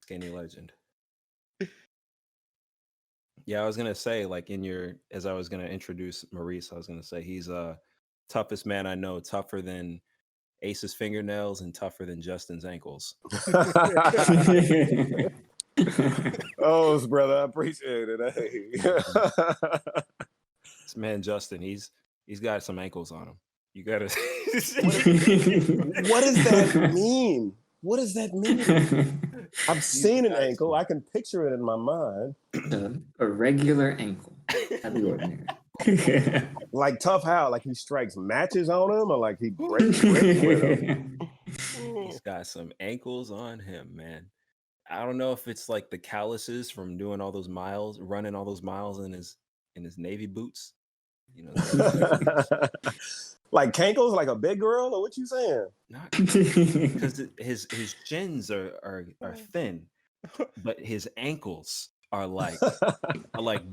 Skinny legend. Yeah, I was gonna say, like as I was gonna introduce Maurice, I was gonna say he's toughest man I know, tougher than Ace's fingernails and tougher than Justin's ankles. Oh, brother, I appreciate it. Hey. This man Justin, he's got some ankles on him. You gotta. What does that mean? What does that mean? I've seen an ankle. I can picture it in my mind. A regular ankle. Out of the ordinary. Like tough how? Like he strikes matches on him, or like he breaks bricks with him? He's got some ankles on him, man. I don't know if it's like the calluses from doing all those miles, running all those miles in his navy boots. You know, Like cankles, like a big girl, or what you saying? not because his shins are thin, but his ankles are like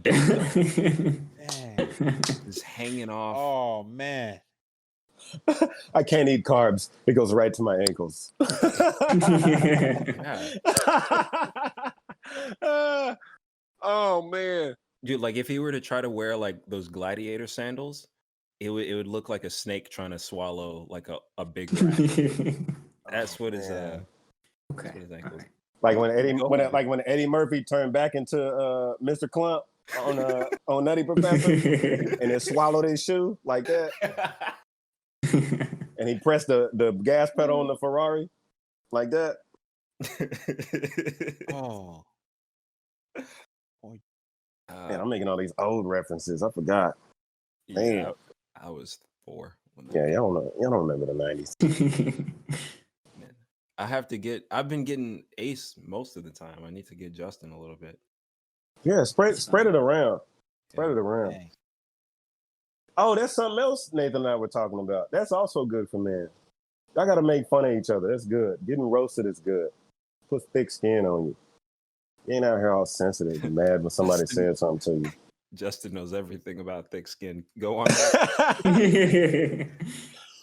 dildo, Dang. just hanging off. Oh man. I can't eat carbs. It goes right to my ankles. Yeah. Oh man. Dude, like if he were to try to wear like those gladiator sandals, it would look like a snake trying to swallow like a big rat. That's what his man. Okay. That's what his ankles. All right. Like when Eddie Murphy turned back into Mr. Clump on Nutty Professor and it swallowed his shoe like that, and he pressed the gas pedal on the Ferrari like that. Oh. Man, I'm making all these old references. I forgot. yeah, man. I was 4 when that Yeah, y'all don't remember the '90s. Man, I've been getting Ace most of the time. I need to get Justin a little bit. Yeah, spread it around. Spread it around. Dang. Oh, that's something else Nathan and I were talking about. That's also good for men. Y'all got to make fun of each other. That's good. Getting roasted is good. Put thick skin on you. You ain't out here all sensitive and mad when somebody said something to Justin knows everything about thick skin. Go on. you.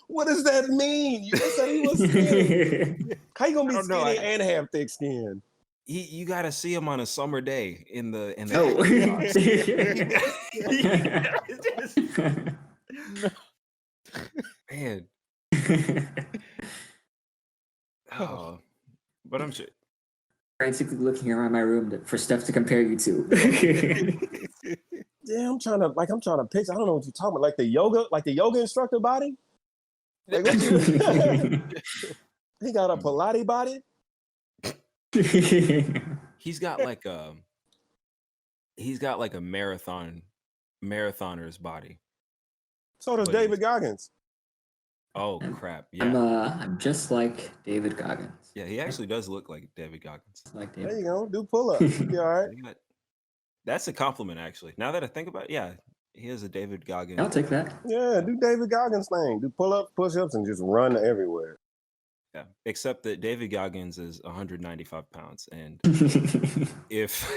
What does that mean? You just said he was skinny. How you gonna be I don't know. skinny and have thick skin? You got to see him on a summer day in the man. Oh, but I'm sure. Frantically looking around my room for stuff to compare you to. Yeah, I'm trying to picture. I don't know what you're talking about. Like the yoga instructor body. Like what you, he got a Pilates body. He's got like a marathoner's body. So does But David Goggins. Oh And crap! Yeah, I'm just like David Goggins. yeah, he actually does look like David Goggins. Like There David. you go. Do pull-ups. You be all right. You got- That's a compliment, actually. Now that I think about it, yeah, he is a David Goggins. I'll take that. Yeah, do David Goggins thing. Do pull-ups, push-ups, and just run everywhere. Yeah, except that David Goggins is 195 pounds, and if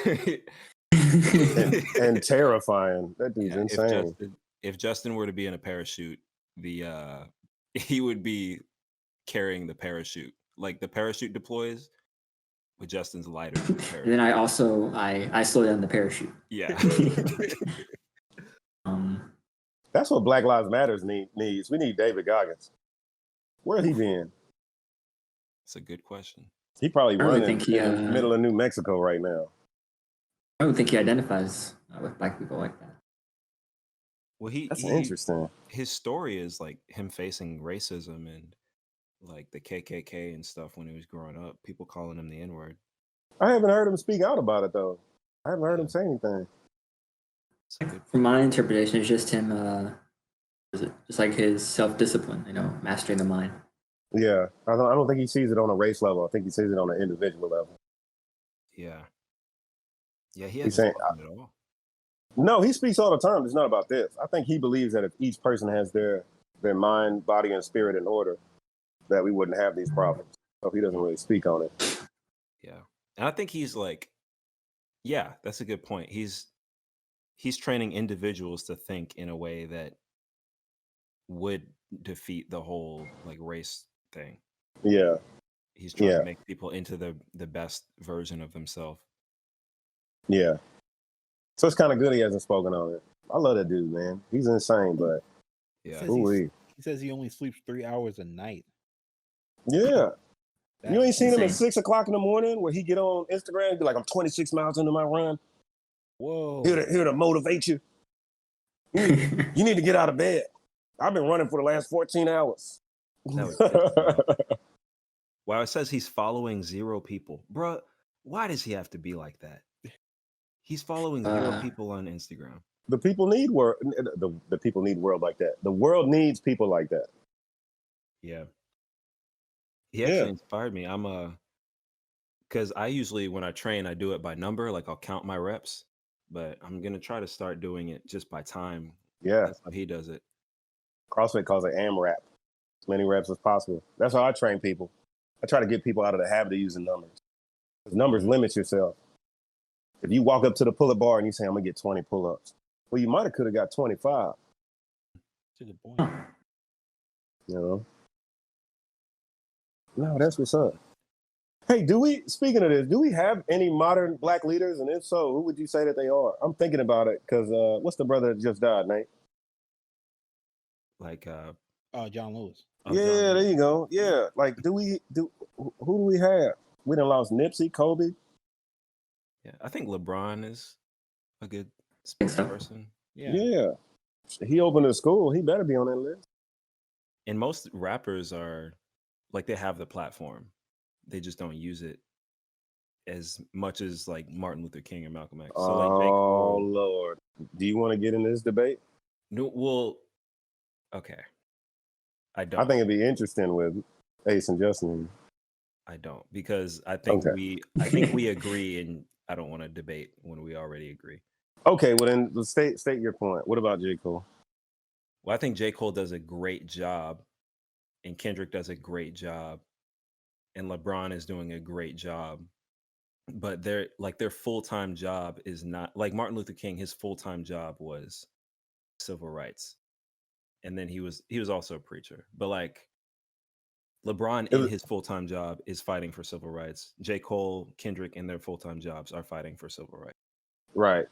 And terrifying. That dude's yeah, insane. if Justin were to be in a parachute, he would be carrying the parachute. Like the parachute deploys, but Justin's lighter than the And parachute. then I slow down the parachute. Yeah. That's what Black Lives Matters needs. We need David Goggins. Where he been? That's a good question. He probably I really running think he, in the middle of New Mexico right now. I don't think he identifies with black people like that. Well, That's he interesting. his story is like him facing racism and like the KKK and stuff when he was growing up. People calling him the N-word. I haven't heard him speak out about it though. I haven't heard him say anything. It's a good From my interpretation, it's just him, just like his self-discipline, mastering the mind. Yeah, I don't think he sees it on a race level. I think he sees it on an individual level. Yeah. Yeah, he He's hasn't saying- spoken at all. No, he speaks all the time. It's not about this. I think he believes that if each person has their mind, body, and spirit in order, that we wouldn't have these problems. So he doesn't really speak on it. Yeah. And I think he's like, yeah, that's a good point. He's training individuals to think in a way that would defeat the whole like race thing. Yeah, He's trying Yeah. to make people into the best version of themselves. yeah. So it's kind of good he hasn't spoken on it. I love that dude, man. He's insane, but Yeah. Says ooh-wee. he says he only sleeps 3 hours a night. Yeah. That You ain't is seen him at insane. 6 o'clock in the morning where he get on Instagram and be like, I'm 26 miles into my run. Whoa. Here to motivate you. You need to get out of bed. I've been running for the last 14 hours. That was good. Wow, it says he's following 0 people. Bruh, why does he have to be like that? He's following 0 people on Instagram. The people need world. The people need world like that. The world needs people like that. Yeah. He actually inspired me. Because I usually, when I train, I do it by number. Like I'll count my reps, but I'm going to try to start doing it just by time. Yeah. That's how he does it. CrossFit calls it AMRAP. As many reps as possible. That's how I train people. I try to get people out of the habit of using numbers. Because numbers limit yourself. If you walk up to the pull-up bar and you say, I'm going to get 20 pull-ups. Well, you might have could have got 25, That's a good point. you know? No, that's what's up. Hey, speaking of this, do we have any modern black leaders? And if so, who would you say that they are? I'm thinking about it because what's the brother that just died, Nate? Like, John Lewis. oh, Yeah, John. there you go. Yeah, like who do we have? We done lost Nipsey, Kobe. Yeah, I think LeBron is a good Think so. spokesperson. Yeah. Yeah. He opened a school. He better be on that list. And most rappers are like, they have the platform. They just don't use it as much as like Martin Luther King or Malcolm X. So like J. Oh, Cole, Lord. Do you want to get in this debate? no, well, okay. I don't. I think it'd be interesting with Ace and Justin. I don't, because I think Okay. we agree, and I don't want to debate when we already agree. Okay, well then let's state your point. What about J. Cole? Well, I think J. Cole does a great job, and Kendrick does a great job, and LeBron is doing a great job. But their full-time job is not like Martin Luther King. His full-time job was civil rights, and then he was also a preacher. But like LeBron in his full-time job is fighting for civil rights. J. Cole, Kendrick in their full-time jobs are fighting for civil rights. Right.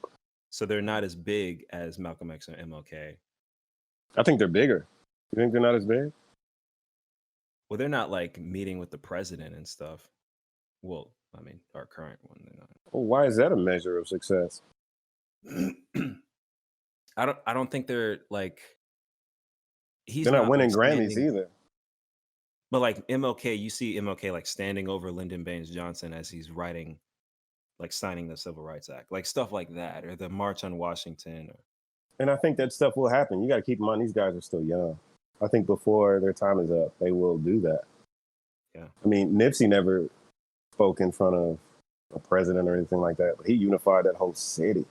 So they're not as big as Malcolm X and MLK. I think they're bigger. You think they're not as big? Well, they're not like meeting with the president and stuff. Well, I mean, our current one, they're Well, why is that a measure of success? not. I don't think they're like. He's They're not winning like, Grammys standing- either. But like MLK, you see MLK like standing over Lyndon Baines Johnson as he's writing, like signing the Civil Rights Act, like stuff like that, or the March on Washington. And I think that stuff will happen. You got to keep in mind these guys are still young. I think before their time is up, they will do that. Yeah. I mean, Nipsey never spoke in front of a president or anything like that, but he unified that whole city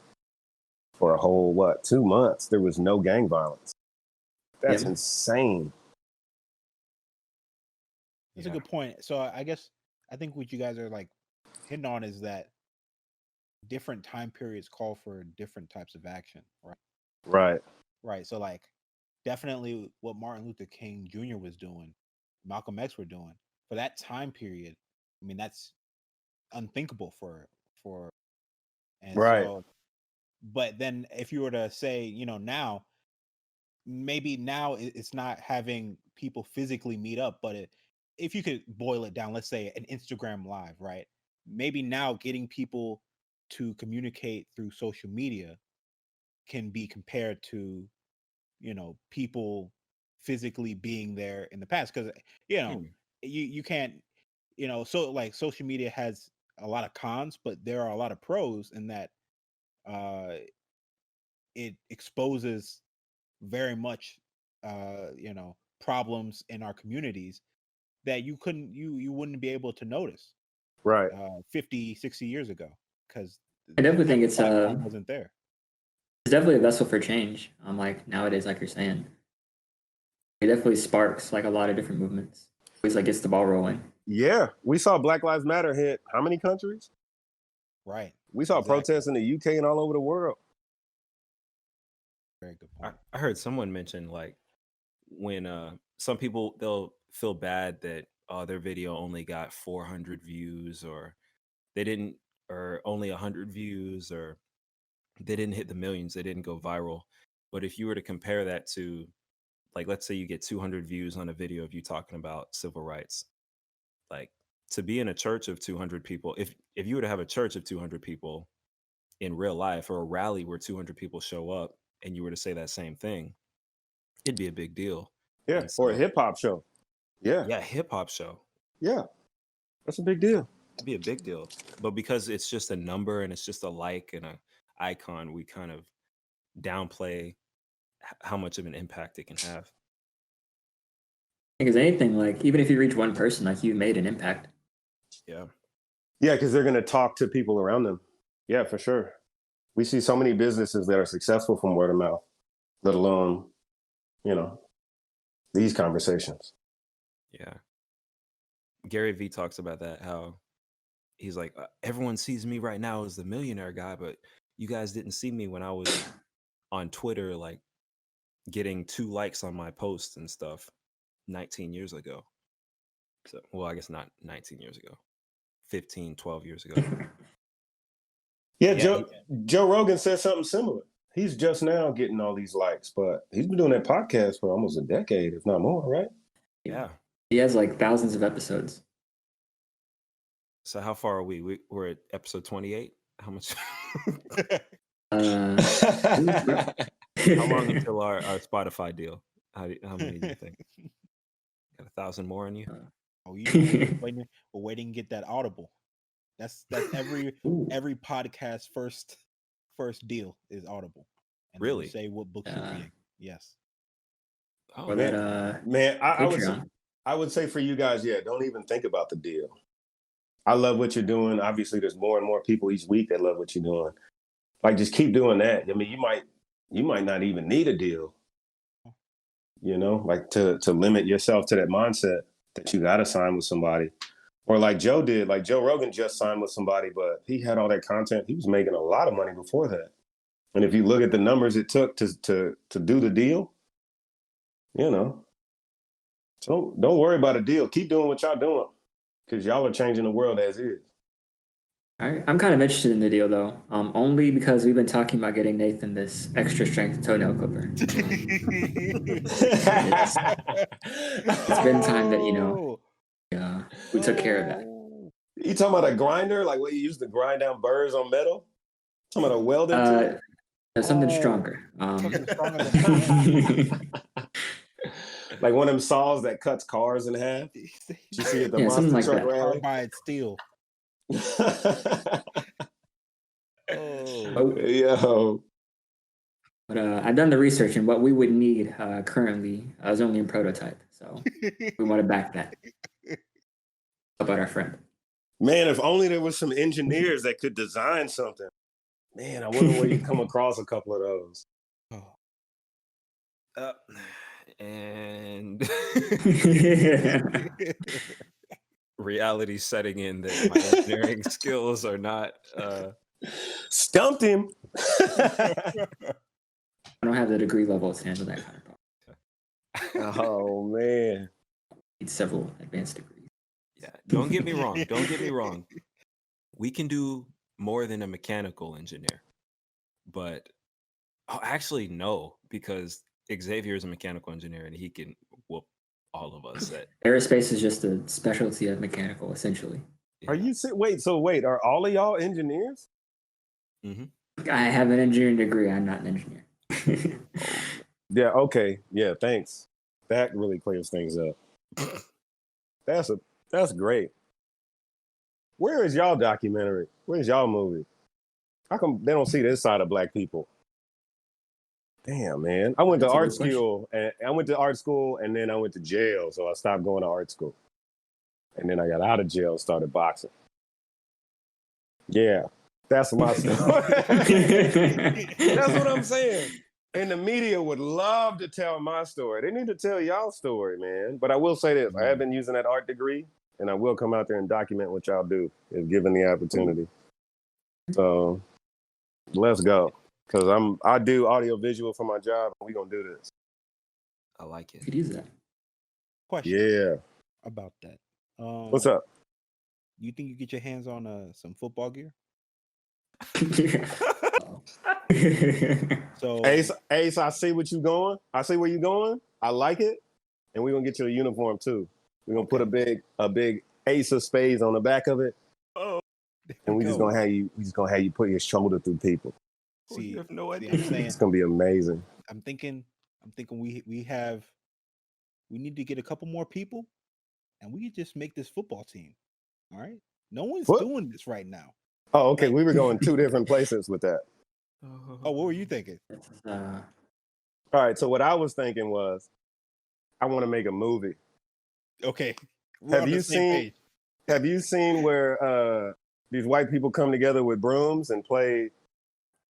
for a whole 2 months. There was no gang violence. That's Yeah. insane. That's a good point. So I guess I think what you guys are like hitting on is that different time periods call for different types of action, right? Right. Right. So like definitely what Martin Luther King Jr. was doing, Malcolm X were doing for that time period. I mean, that's unthinkable for and Right. so but then if you were to say, you know, now maybe now it's not having people physically meet up, but if you could boil it down, let's say an Instagram live, right? Maybe now getting people to communicate through social media can be compared to, you know, people physically being there in the past, because you know Hmm. you can't, you know, so like social media has a lot of cons, but there are a lot of pros in that uh it exposes very much you know, problems in our communities that you wouldn't be able to notice Right. 50, 60 years ago, because I definitely think it's platform wasn't there. definitely a vessel for change. Like nowadays, like you're saying, it definitely sparks like a lot of different movements. Always like gets the ball rolling. Yeah. We saw Black Lives Matter hit how many countries? Right. We saw Exactly. protests in the UK and all over the world. Very good point. I heard someone mention like when some people they'll feel bad that their video only got 400 views or they didn't or only 100 views or they didn't hit the millions, they didn't go viral. But if you were to compare that to like let's say you get 200 views on a video of you talking about civil rights, like to be in a church of 200 people, if you were to have a church of 200 people in real life or a rally where 200 people show up and you were to say that same thing, it'd be a big deal. Yeah. And Or a so- hip hop show. Yeah. Yeah, hip hop show. Yeah. That's a big deal. It'd be a big deal. But because it's just a number and it's just a like and a icon, we kind of downplay how much of an impact it can have. I think as anything, like even if you reach one person, like you made an impact. Yeah. Yeah, because they're going to talk to people around them. Yeah, for sure. We see so many businesses that are successful from word of mouth, let alone, you know, these conversations. Yeah. Gary Vee talks about that, how he's like, everyone sees me right now as the millionaire guy, but you guys didn't see me when I was on Twitter, like getting 2 likes on my posts and stuff 19 years ago. So, well, I guess not 19 years ago, 15, 12 years ago. Yeah, Yeah, Joe Rogan said something similar. He's just now getting all these likes, but he's been doing that podcast for almost a decade, if not more, right? Yeah. He has like thousands of episodes. So how far are we? We're at episode 28. How much? Uh, How long until our Spotify deal? How many do you think? Got 1,000 more on you? Oh, you know, we're waiting to get that Audible. That's every Ooh. every podcast first deal is Audible. And Really? say what books you're reading. Yes. Oh, Or man. that Man, Patreon. I would say for you guys, yeah, don't even think about the deal. I love what you're doing. Obviously, there's more and more people each week that love what you're doing. Like, just keep doing that. I mean, you might not even need a deal. You know, like to limit yourself to that mindset that you got to sign with somebody. Or like Joe did, like Joe Rogan just signed with somebody, but he had all that content. He was making a lot of money before that. And if you look at the numbers it took to do the deal, you know, so don't worry about a deal. Keep doing what y'all doing because y'all are changing the world as is. All right. I'm kind of interested in the deal though, only because we've been talking about getting Nathan this extra strength toenail clipper. It's been time that, you know, we took care of that. You talking about a grinder, like what you used to grind down burrs on metal? Talking about a welding tool? Something Oh, stronger. something stronger than Like one of them saws that cuts cars in half. You see at the Yeah, something monster like truck that. rally. carbide steel. Oh, Oh, Yo, But I've done the research, and what we would need currently is only in prototype. So we want to back that. How about our friend? Man, if only there was some engineers that could design something. Man, I wonder where you come across a couple of those. Oh. And reality setting in that my engineering skills are not. Stumped him. I don't have the degree level to handle that kind of problem. Oh man. Need several advanced degrees. Yeah, don't get me wrong. Don't get me wrong. We can do more than a mechanical engineer, but actually no, because Xavier is a mechanical engineer and he can whoop all of us. Aerospace is just a specialty of mechanical, essentially. Are you wait, are all of y'all engineers? Mm-hmm. I have an engineering degree. I'm not an engineer. Yeah, okay. Yeah, thanks. That really clears things up. That's great. Where is y'all documentary? Where's y'all movie? How come they don't see this side of black people? Damn, man. I went to That's a art good question. school and then I went to jail, so I stopped going to art school. And then I got out of jail and started boxing. Yeah, that's my story. That's what I'm saying. And the media would love to tell my story. They need to tell y'all story, man. But I will say this, I have been using that art degree, and I will come out there and document what y'all do if given the opportunity. So let's go. Because I do audio visual for my job, and we're gonna do this. I like it. Could use that. Question Yeah. about that. What's up? You think you get your hands on some football gear? So Ace, I see what you going. I see where you going. I like it. And we're gonna get you a uniform too. We're gonna put a big Ace of Spades on the back of it. Oh, And we just gonna have you put your shoulder through people. see, You have no see, idea. I'm saying, It's gonna be amazing. I'm thinking we need to get a couple more people, and we could just make this football team. All right, no one's What? doing this right now. Oh, okay. We were going two different places with that. Oh, what were you thinking? All right. So what I was thinking was, I want to make a movie. Okay, we're Have on the you same seen? page. Have you seen where these white people come together with brooms and play?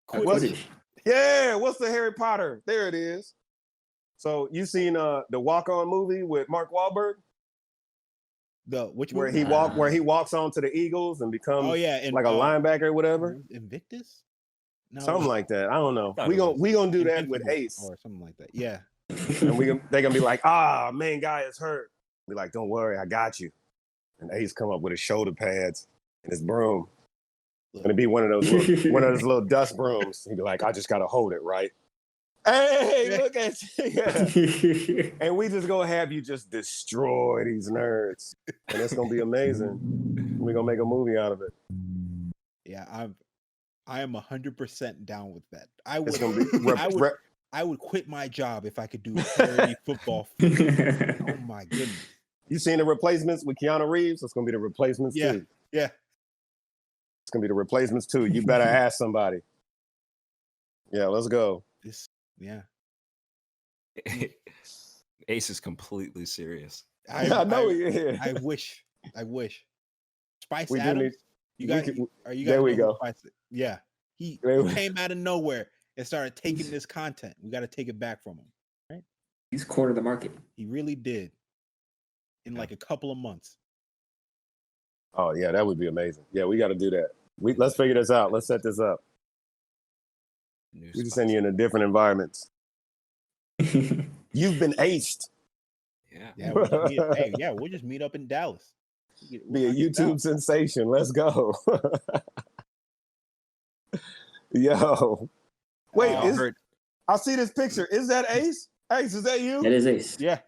Quidditch. Yeah, what's the Harry Potter? There it is. So you seen the Walk On movie with Mark Wahlberg, Which where movie? he walks onto the Eagles and becomes Oh yeah, and like a linebacker or whatever, Invictus. No, something like that. I don't know. thought We it gonna do that with Invincible Ace, or something like that. Yeah. and they're gonna be like, main guy is hurt. Be like, don't worry, I got you. And Ace come up with his shoulder pads and his broom. And it'd be one of those little dust brooms. He'd be like, I just gotta hold it right. Hey, look at you. Yeah. And we just gonna have you just destroy these nerds. And it's gonna be amazing. We're gonna make a movie out of it. Yeah, I am 100% down with that. I It's would gonna be I would quit my job if I could do parody football. Oh my goodness. You seen the replacements with Keanu Reeves? It's gonna be the replacements Yeah. too. Yeah. It's gonna be the replacements too. You better ask somebody. Yeah, let's go. Yeah. Ace is completely serious. I know he is. I wish. Spice We do Adams. need- you we guys could- are you guys there we know who go. Spice- yeah. He There we- came out of nowhere and started taking this content. We got to take it back from him. He's quarter the market. He really did. In like a couple of months. Oh yeah, that would be amazing. Yeah, we got to do that. Let's figure this out. Let's set this up. New We just spots. send you into different environments. You've been aced. Yeah. Yeah, we'll just meet up in Dallas. Be a We'll knock it YouTube down. sensation. Let's go. Yo. Wait, I heard I see this picture. Is that Ace? Ace, is that you? That is Ace. Yeah.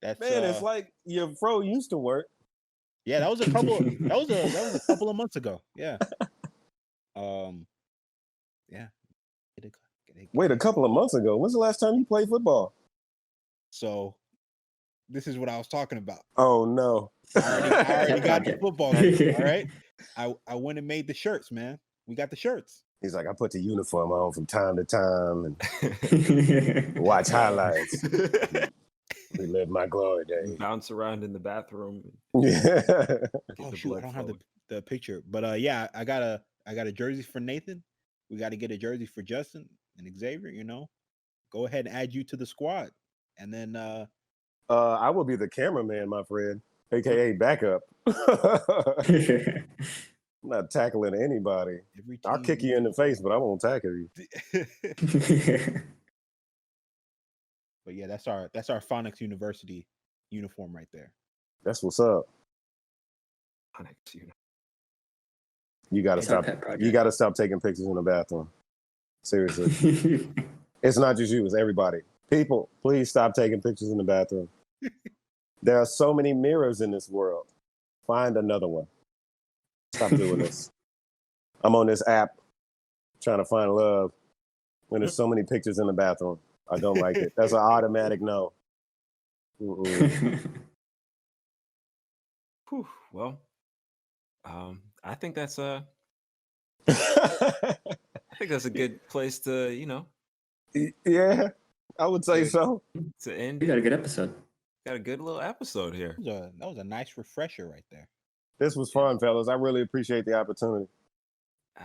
That's Man, it's like your fro used to work. yeah, that was a couple that was a couple of months ago. Yeah. Yeah. Wait, a couple of months ago. When's the last time you played football? So this is what I was talking about. Oh no. I already got the football game. All right. I went and made the shirts, man. We got the shirts. He's like, I put the uniform on from time to time and watch highlights. Relive my glory days. Bounce around in the bathroom. Yeah. Oh shoot, I don't have the picture, but yeah, I got a jersey for Nathan. We got to get a jersey for Justin and Xavier. You know, go ahead and add you to the squad, and then I will be the cameraman, my friend, aka backup. I'm not tackling anybody. I'll kick you in the face, but I won't tackle you. But yeah, that's our Phonics University uniform right there. That's what's up. You gotta It's our stop. pet project. You gotta stop taking pictures in the bathroom. Seriously, it's not just you; it's everybody. People, please stop taking pictures in the bathroom. There are so many mirrors in this world. Find another one. Stop doing this. I'm on this app trying to find love when there's so many pictures in the bathroom. I don't like it. That's an automatic no. Mm-mm. Whew, well, I think that's a good place to, Yeah, I would say so. to end. We got a good episode. Got a good little episode here. That was a nice refresher right there. This was fun, fellas. I really appreciate the opportunity.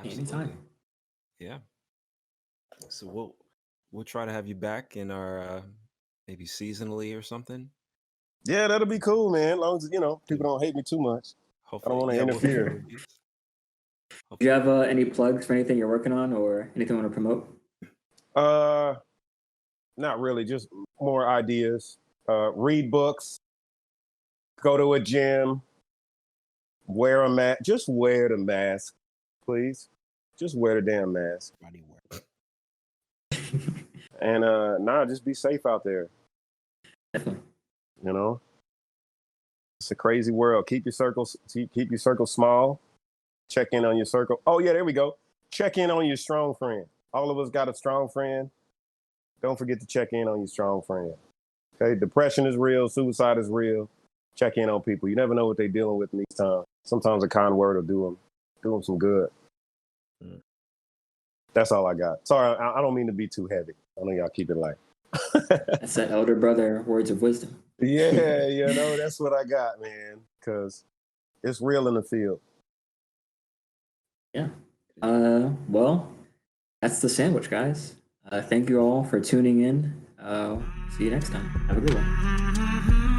Anytime. Yeah. So we'll try to have you back in our maybe seasonally or something. Yeah, that'll be cool, man. As long as people don't hate me too much. Hopefully, I don't want to we'll interfere. hear these. Do you have any plugs for anything you're working on or anything you want to promote? Not really. Just more ideas. Read books. Go to a gym. Wear a mask. Just wear the mask, please. Just wear the damn mask. And just be safe out there. Definitely. It's a crazy world. Keep your circles small. Check in on your circle. Oh yeah, there we go. Check in on your strong friend. All of us got a strong friend. Don't forget to check in on your strong friend. Okay, depression is real. Suicide is real. Check in on people. You never know what they're dealing with in these times. Sometimes a kind word will do them some good. That's all I got. Sorry, I don't mean to be too heavy. I know y'all keep it light. That's the elder brother words of wisdom. Yeah, that's what I got, man. Because it's real in the field. Yeah. Well, that's the sandwich, guys. Thank you all for tuning in. See you next time. Have a good one.